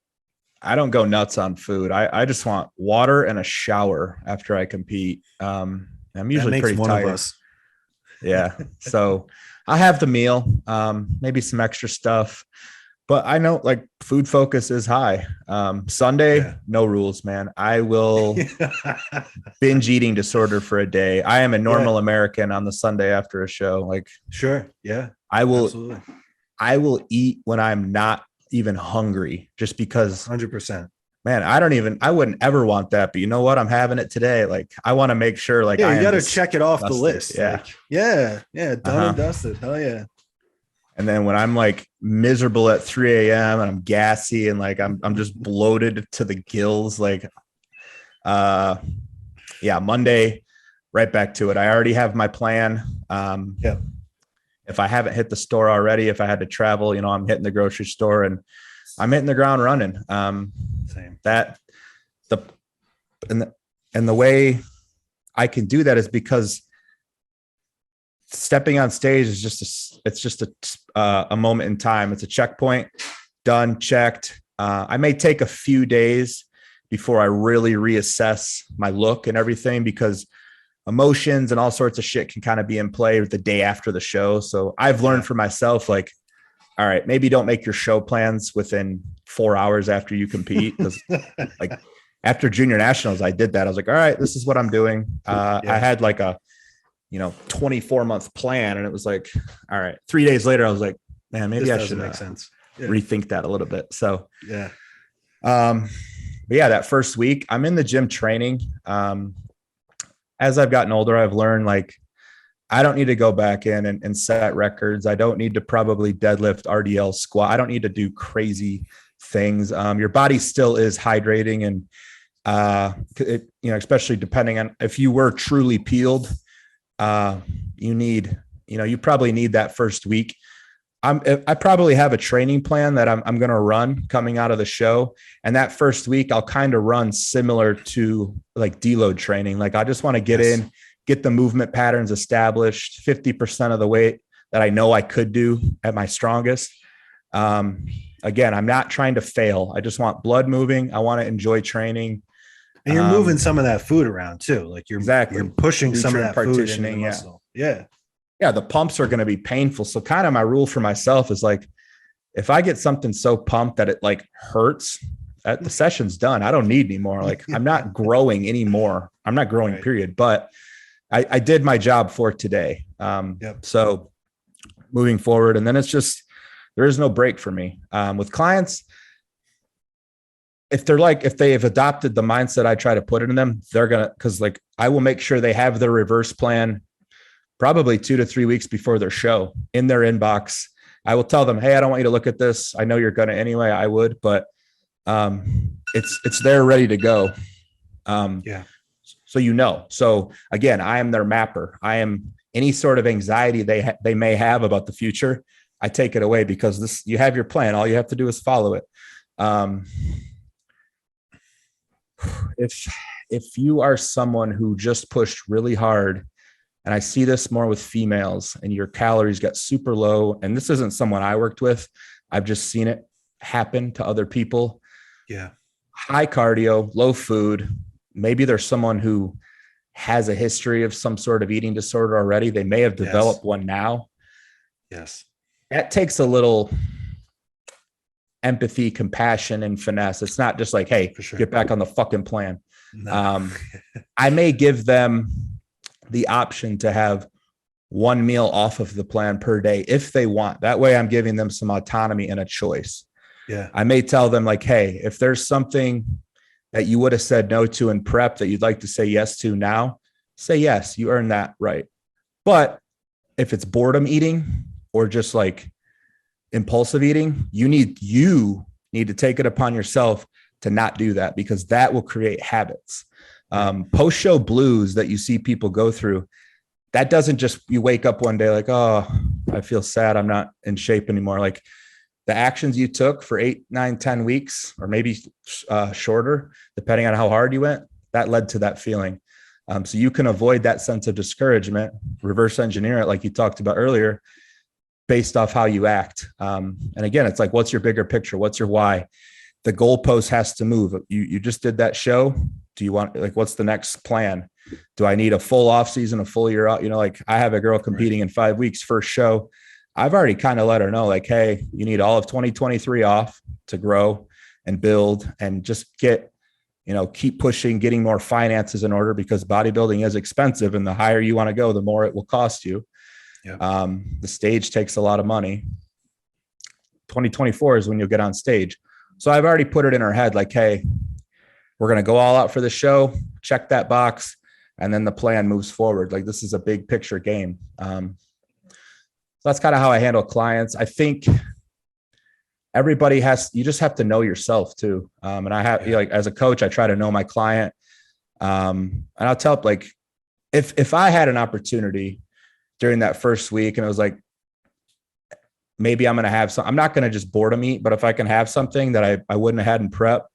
I don't go nuts on food. I just want water and a shower after I compete. I'm usually pretty tired. Yeah. So I have the meal, maybe some extra stuff, but I know like food focus is high. Sunday, no rules, man. I will binge eating disorder for a day. I am a normal American on the Sunday after a show. Like, sure. Yeah, I will eat when I'm not even hungry, just because 100%, man, I wouldn't ever want that, but you know what? I'm having it today. Like, I want to make sure, like, you got to check it off the list. Yeah. Like, done and dusted. Hell yeah. And then when I'm like miserable at 3 a.m. and I'm gassy and like I'm just bloated to the gills, like Monday, right back to it. I already have my plan. If I haven't hit the store already, if I had to travel, I'm hitting the grocery store and I'm hitting the ground running. Same. And the way I can do that is because stepping on stage is just a moment in time. It's a checkpoint, done, checked. I may take a few days before I really reassess my look and everything, because emotions and all sorts of shit can kind of be in play the day after the show. So I've learned for myself, like, all right, maybe don't make your show plans within 4 hours after you compete. Because like after junior nationals, I did that. I was like, all right, this is what I'm doing. I had like a 24-month plan, and it was like, all right, 3 days later, I was like, man, maybe I should make sense. Rethink that a little bit. So but that first week I'm in the gym training. As I've gotten older, I've learned, like, I don't need to go back in and set records. I don't need to probably deadlift, RDL, squat. I don't need to do crazy things. Your body still is hydrating, and especially depending on if you were truly peeled, you probably need that first week. I probably have a training plan that I'm going to run coming out of the show. And that first week, I'll kind of run similar to like deload training. Like I just want to get in, get the movement patterns established, 50% of the weight that I know I could do at my strongest. Again, I'm not trying to fail. I just want blood moving. I want to enjoy training. And you're moving some of that food around too. Like you're pushing some of that food into the muscle. Yeah. The pumps are going to be painful. So kind of my rule for myself is like, if I get something so pumped that it like hurts, the session's done. I don't need any more. Like I'm not growing anymore. I'm not growing, period. But I did my job for today. So moving forward, and then it's just, there is no break for me. With clients, if they've adopted the mindset I try to put it in them, they're going to, cause like I will make sure they have their reverse plan probably 2 to 3 weeks before their show in their inbox. I will tell them, hey, I don't want you to look at this. I know you're going to anyway. I would, but it's there ready to go. So, so again, I am their mapper. I am any sort of anxiety they may have about the future. I take it away because you have your plan. All you have to do is follow it. If you are someone who just pushed really hard, and I see this more with females, and your calories get super low, and this isn't someone I worked with, I've just seen it happen to other people. High cardio, low food. Maybe there's someone who has a history of some sort of eating disorder already. They may have developed one now. That takes a little empathy, compassion, and finesse. It's not just like, hey, get back on the fucking plan. I may give them the option to have one meal off of the plan per day if they want. That way I'm giving them some autonomy and a choice. I may tell them like, hey, if there's something that you would have said no to in prep that you'd like to say yes to now, say yes, you earn that right. But if it's boredom eating or just like impulsive eating, you need to take it upon yourself to not do that, because that will create habits. Post-show blues that you see people go through, that doesn't just, you wake up one day like, oh, I feel sad, I'm not in shape anymore. Like the actions you took for 8, 9, 10 weeks, or maybe shorter, depending on how hard you went, that led to that feeling. So you can avoid that sense of discouragement, reverse engineer it like you talked about earlier, based off how you act. And again, it's like, what's your bigger picture? What's your why? The goalpost has to move. You just did that show. Do you want, like, what's the next plan? Do I need a full off season, a full year out? Like I have a girl competing in 5 weeks, first show. I've already kind of let her know, like, hey, you need all of 2023 off to grow and build and just get, keep pushing, getting more finances in order, because bodybuilding is expensive, and the higher you want to go, the more it will cost you. The stage takes a lot of money. 2024 is when you'll get on stage. So I've already put it in her head, like, hey, we're going to go all out for the show, check that box, and then the plan moves forward. Like this is a big picture game. So that's kind of how I handle clients. I think you just have to know yourself too. And I have, like, as a coach, I try to know my client. And I'll tell, like, if I had an opportunity during that first week and it was like, maybe I'm going to have some, I'm not going to just boredom eat, but if I can have something that I wouldn't have had in prep,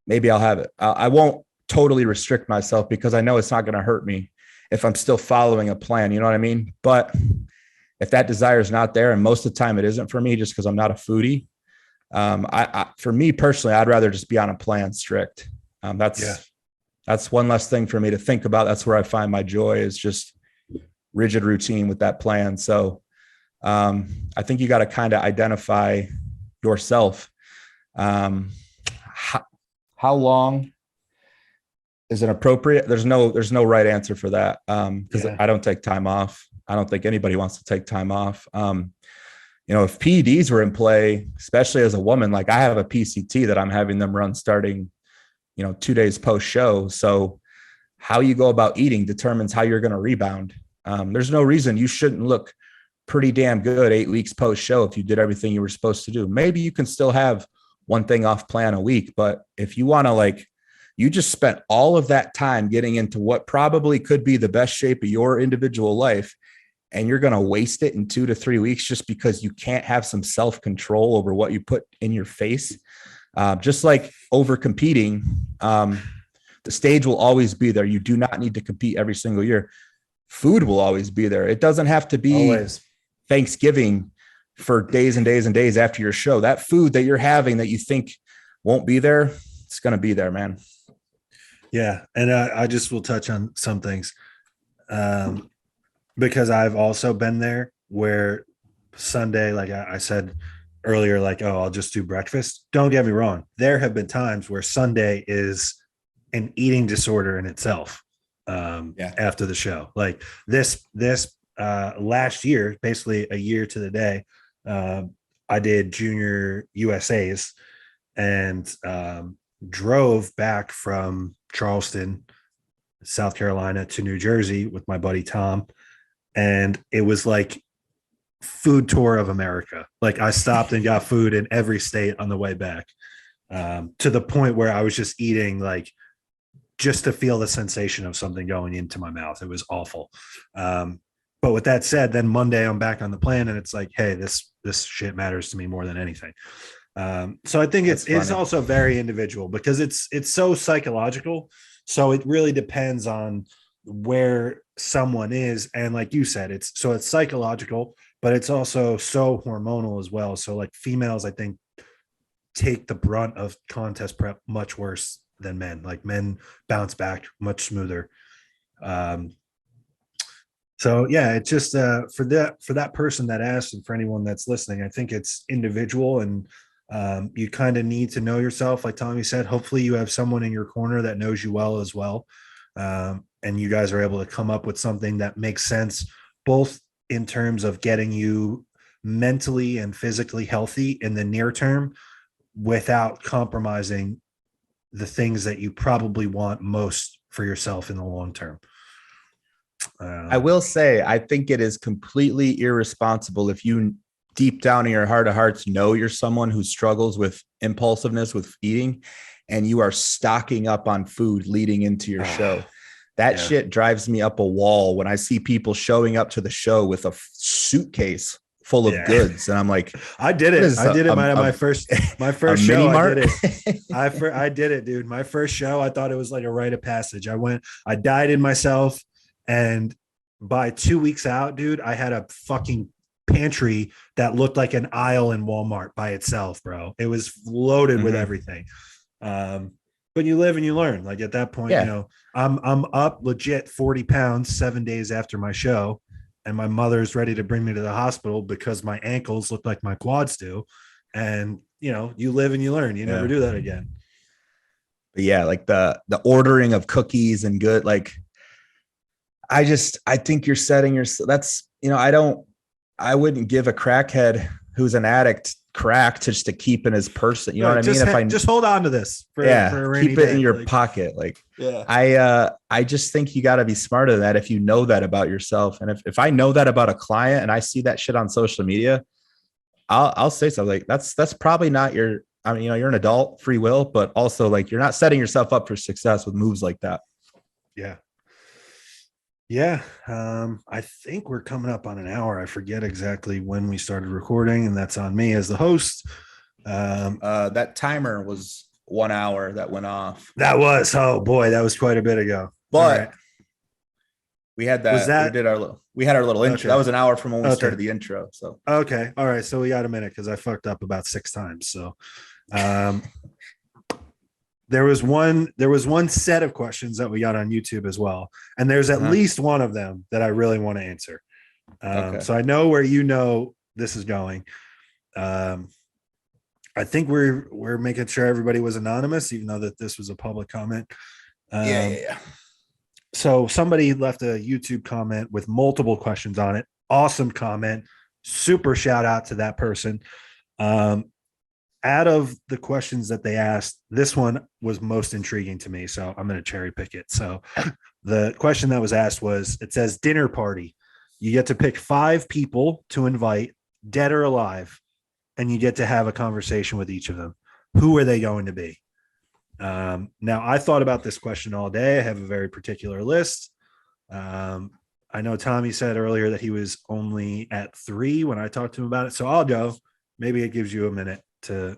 maybe I'll have it. I won't totally restrict myself, because I know it's not going to hurt me if I'm still following a plan. You know what I mean? But if that desire is not there, and most of the time it isn't for me, just because I'm not a foodie. For me personally, I'd rather just be on a plan strict. That's one less thing for me to think about. That's where I find my joy, is just rigid routine with that plan. So I think you got to kind of identify yourself. How long is it appropriate? There's no right answer for that. Because I don't take time off. I don't think anybody wants to take time off. If PEDs were in play, especially as a woman, like I have a PCT that I'm having them run starting, 2 days post show. So how you go about eating determines how you're going to rebound. There's no reason you shouldn't look pretty damn good 8 weeks post show if you did everything you were supposed to do. Maybe you can still have one thing off plan a week, but if you want to, you just spent all of that time getting into what probably could be the best shape of your individual life, and you're going to waste it in 2 to 3 weeks just because you can't have some self-control over what you put in your face. Just like over competing, the stage will always be there. You do not need to compete every single year. Food will always be there. It doesn't have to be always Thanksgiving for days and days and days after your show. That food that you're having that you think won't be there, it's going to be there, man. Yeah. And I just will touch on some things because I've also been there where Sunday, like I said earlier, like, oh, I'll just do breakfast. Don't get me wrong. There have been times where Sunday is an eating disorder in itself after the show. Like this last year, basically a year to the day, I did junior USAs and drove back from Charleston, South Carolina to New Jersey with my buddy Tom. And it was like food tour of America. Like I stopped and got food in every state on the way back, to the point where I was just eating like just to feel the sensation of something going into my mouth. It was awful. But with that said, then Monday I'm back on the plan and it's like, hey, this shit matters to me more than anything. So I think it's also very individual because it's so psychological. So it really depends on where someone is. And like you said, it's psychological, but it's also so hormonal as well. So like females, I think, take the brunt of contest prep much worse than men. Like men bounce back much smoother. So yeah, it's just for that person that asked and for anyone that's listening, I think it's individual and you kind of need to know yourself. Like Tommy said, hopefully you have someone in your corner that knows you well as well. And you guys are able to come up with something that makes sense, both in terms of getting you mentally and physically healthy in the near term without compromising the things that you probably want most for yourself in the long term. I will say, I think it is completely irresponsible if you deep down in your heart of hearts know you're someone who struggles with impulsiveness with eating and you are stocking up on food leading into your show. That shit drives me up a wall when I see people showing up to the show with a suitcase full of goods. And I'm like, I did it. I did it my first show. I did it. I did it, dude. My first show, I thought it was like a rite of passage. I dieted myself. And by 2 weeks out, dude, I had a fucking pantry that looked like an aisle in Walmart by itself, bro. It was loaded with everything. But you live and you learn. Like at that point, you know, I'm up legit 40 pounds 7 days after my show. And my mother's ready to bring me to the hospital because my ankles look like my quads do. And, you know, you live and you learn. You never do that again. But yeah, like the ordering of cookies and good, like, I think you're setting that's, you know, I wouldn't give a crackhead who's an addict crack just to keep in his person. You know what I mean? If I just hold on to this for a rainy keep it day, in your pocket. Like, I just think you got to be smarter than that. If you know that about yourself. And if I know that about a client and I see that shit on social media, I'll say something like that's probably not your, I mean, you know, you're an adult, free will, but also like, you're not setting yourself up for success with moves like that. Yeah. Yeah. I think we're coming up on an hour. I forget exactly when we started recording, and that's on me as the host. That timer was 1 hour that went off. That was, oh boy, that was quite a bit ago. But we had that, we had our little intro. Okay. That was an hour from when we started the intro. So, okay. All right. So we got a minute because I fucked up about 6 times. So, there was one set of questions that we got on YouTube as well. And there's at least one of them that I really want to answer. So I know where, you know, this is going. I think we're making sure everybody was anonymous, even though that this was a public comment. So somebody left a YouTube comment with multiple questions on it. Awesome comment. Super shout out to that person. Out of the questions that they asked, this one was most intriguing to me. So I'm going to cherry pick it. So the question that was asked was, it says dinner party. You get to pick 5 people to invite, dead or alive, and you get to have a conversation with each of them. Who are they going to be? Now I thought about this question all day. I have a very particular list. I know Tommy said earlier that he was only at 3 when I talked to him about it. So I'll go. Maybe it gives you a minute to.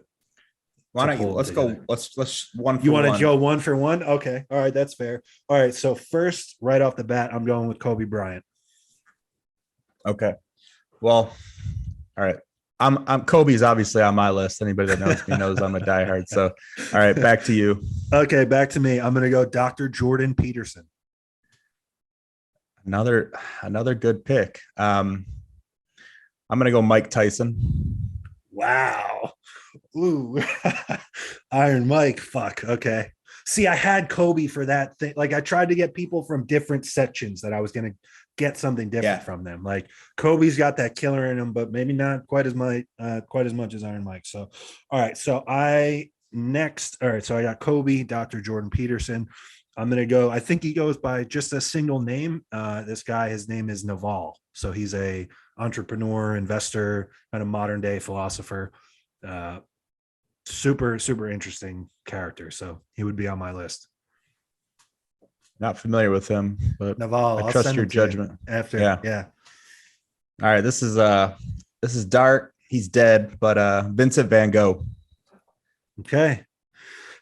Why don't you? Let's go. Let's one for you want one. to go 1 for 1? Okay. All right. That's fair. All right. So first, right off the bat, I'm going with Kobe Bryant. Okay. Well, all right. I'm Kobe's obviously on my list. Anybody that knows me knows I'm a diehard. So, all right, back to you. Okay, back to me. I'm going to go Dr. Jordan Peterson. Another good pick. I'm going to go Mike Tyson. Wow. Ooh. Iron Mike. Fuck. Okay. See, I had Kobe for that thing. Like I tried to get people from different sections that I was going to get something different from them. Like Kobe's got that killer in him, but maybe not quite as much as Iron Mike. So, all right. So I got Kobe, Dr. Jordan Peterson. I'm going to go, I think he goes by just a single name. This guy, his name is Naval. So he's a entrepreneur, investor, kind of modern day philosopher. Super, super interesting character. So he would be on my list. Not familiar with him, but Naval, I trust your judgment. After, yeah. All right, this is dark. He's dead, but Vincent Van Gogh. Okay.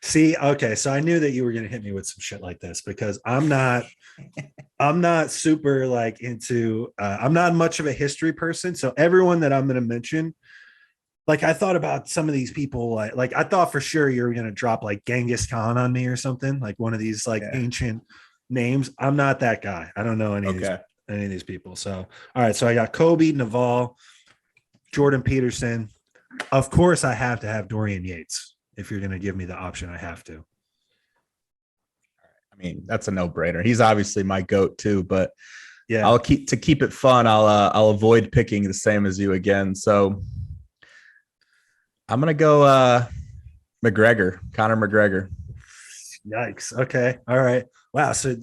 See, okay, so I knew that you were going to hit me with some shit like this because I'm not super like into. I'm not much of a history person, so everyone that I'm going to mention. Like I thought about some of these people, like I thought for sure you were gonna drop like Genghis Khan on me or something, like one of these like ancient names. I'm not that guy. I don't know any of these people. So all right, so I got Kobe, Naval, Jordan Peterson. Of course, I have to have Dorian Yates. If you're gonna give me the option, I have to. I mean, that's a no-brainer. He's obviously my goat too, but yeah, I'll keep it fun. I'll avoid picking the same as you again. So. I'm going to go Conor McGregor. Yikes. Okay. All right. Wow. So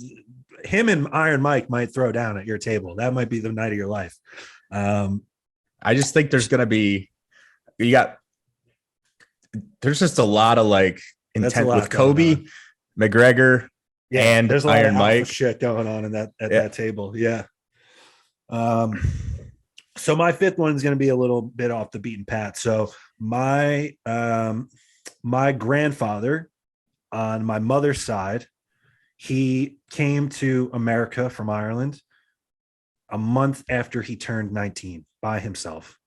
him and Iron Mike might throw down at your table. That might be the night of your life. I just think there's going to be, there's just a lot of like intent with Kobe, McGregor, and there's a lot Iron of Mike shit going on in that table. Yeah. So my fifth one is going to be a little bit off the beaten path. So my grandfather on my mother's side, he came to America from Ireland a month after he turned 19 by himself.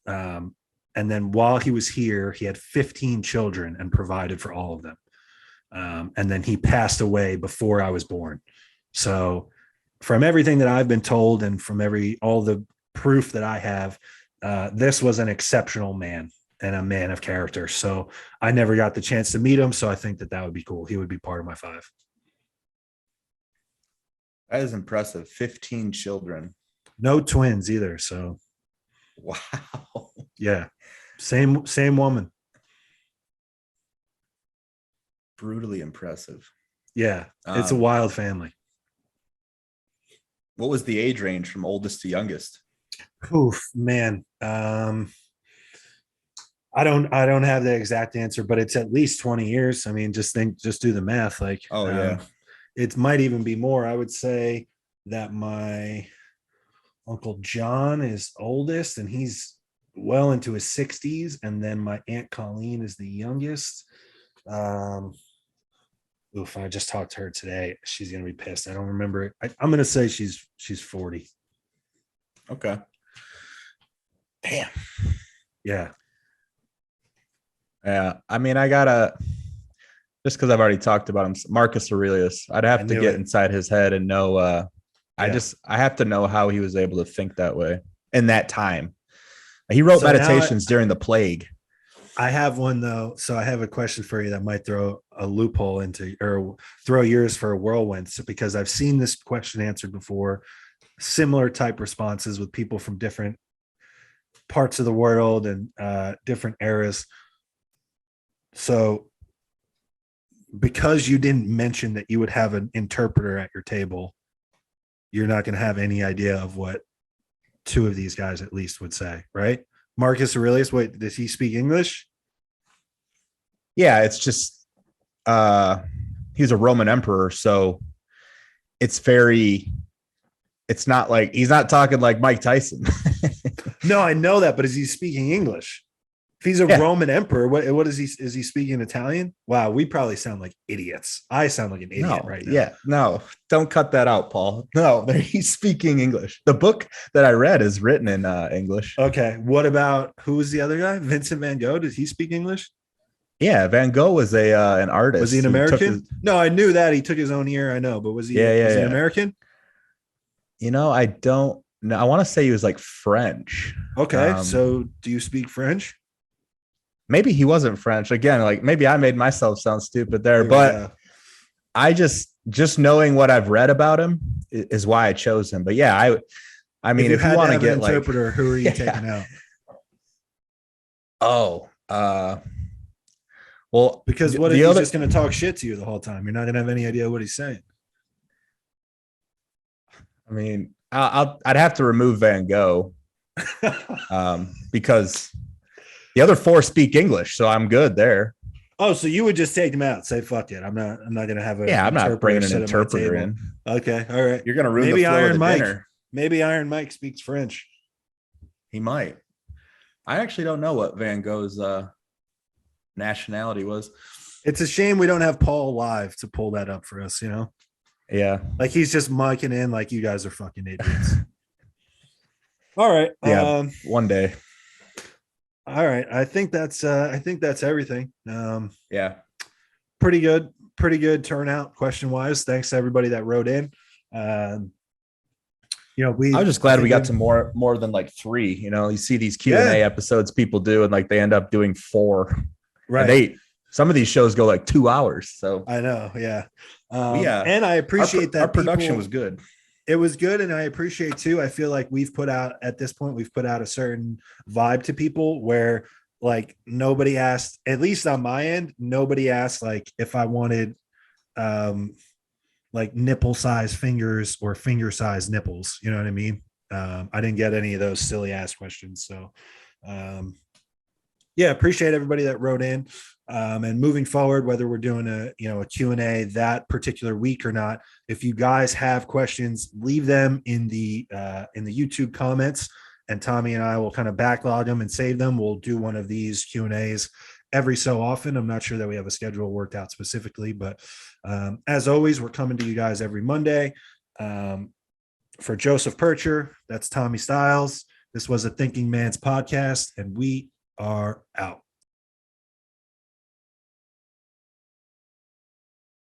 And then while he was here, he had 15 children and provided for all of them. And then he passed away before I was born. So from everything that I've been told and from all the proof that I have, this was an exceptional man and a man of character. So I never got the chance to meet him. So I think that would be cool. He would be part of my 5. That is impressive. 15 children. No twins either. So wow. Yeah. Same woman. Brutally impressive. Yeah. It's a wild family. What was the age range from oldest to youngest? Oof, man. I don't have the exact answer, but it's at least 20 years. I mean, just do the math. Like, it might even be more. I would say that my Uncle John is oldest and he's well into his 60s. And then my Aunt Colleen is the youngest. I just talked to her today. She's going to be pissed. I don't remember it. I'm going to say she's 40. Okay. Damn. Yeah. Yeah. I mean, I gotta, just because I've already talked about him, Marcus Aurelius, I'd have to get inside his head and know, I have to know how he was able to think that way in that time. He wrote meditations during the plague. I have one though. So I have a question for you that might throw a loophole into, or throw yours for a whirlwind. So, because I've seen this question answered before, similar type responses with people from different parts of the world and different eras. So because you didn't mention that you would have an interpreter at your table, you're not going to have any idea of what 2 of these guys at least would say, right? Marcus Aurelius, wait, does he speak English? Yeah, it's just he's a Roman emperor, so it's very It's not like he's not talking like Mike Tyson. No, I know that, but is he speaking English? If he's a Roman emperor, what is he? Is he speaking Italian? Wow, we probably sound like idiots. I sound like an idiot right now. Yeah, no, don't cut that out, Paul. No, he's speaking English. The book that I read is written in English. Okay, what about who was the other guy? Vincent Van Gogh. Did he speak English? Yeah, Van Gogh was an artist. Was he an American? No, I knew that he took his own year. I know, but was he? Was he an American? I don't know. I want to say he was like French. Okay, so do you speak French? Maybe he wasn't French. Again, like maybe I made myself sound stupid there, but I just knowing what I've read about him is why I chose him. But yeah, I mean, if you want to get an interpreter, who are you taking out? Well, because what if he's just going to talk shit to you the whole time? You're not going to have any idea what he's saying. I mean, I'd have to remove Van Gogh because the other four speak English, so I'm good there. Oh, so you would just take them out, say fuck it. I'm not going to have a I'm not bringing an interpreter in. Okay, all right. You're going to ruin the flow of the dinner. Maybe Iron Mike speaks French. He might. I actually don't know what Van Gogh's nationality was. It's a shame we don't have Paul live to pull that up for us, Yeah. Like he's just miking in like you guys are fucking idiots. All right. Yeah. One day. All right. I think that's everything. Yeah. Pretty good turnout question wise. Thanks to everybody that wrote in. I was just glad we got to more than like 3. You see these Q&A episodes people do, and like they end up doing 4, right? And 8. Some of these shows go like 2 hours. So I know, yeah. And I appreciate that our production was good. It was good, and I appreciate too. I feel like we've put out a certain vibe to people where like nobody asked, at least on my end, nobody asked like if I wanted like nipple size fingers or finger size nipples. You know what I mean? I didn't get any of those silly ass questions. So appreciate everybody that wrote in. And moving forward, whether we're doing a Q&A that particular week or not, if you guys have questions, leave them in the YouTube comments, and Tommy and I will kind of backlog them and save them. We'll do one of these Q&As every so often. I'm not sure that we have a schedule worked out specifically, but as always, we're coming to you guys every Monday. For Joseph PIRCHER, that's Tommy Stiles. This was a Thinking Man's podcast, and we are out.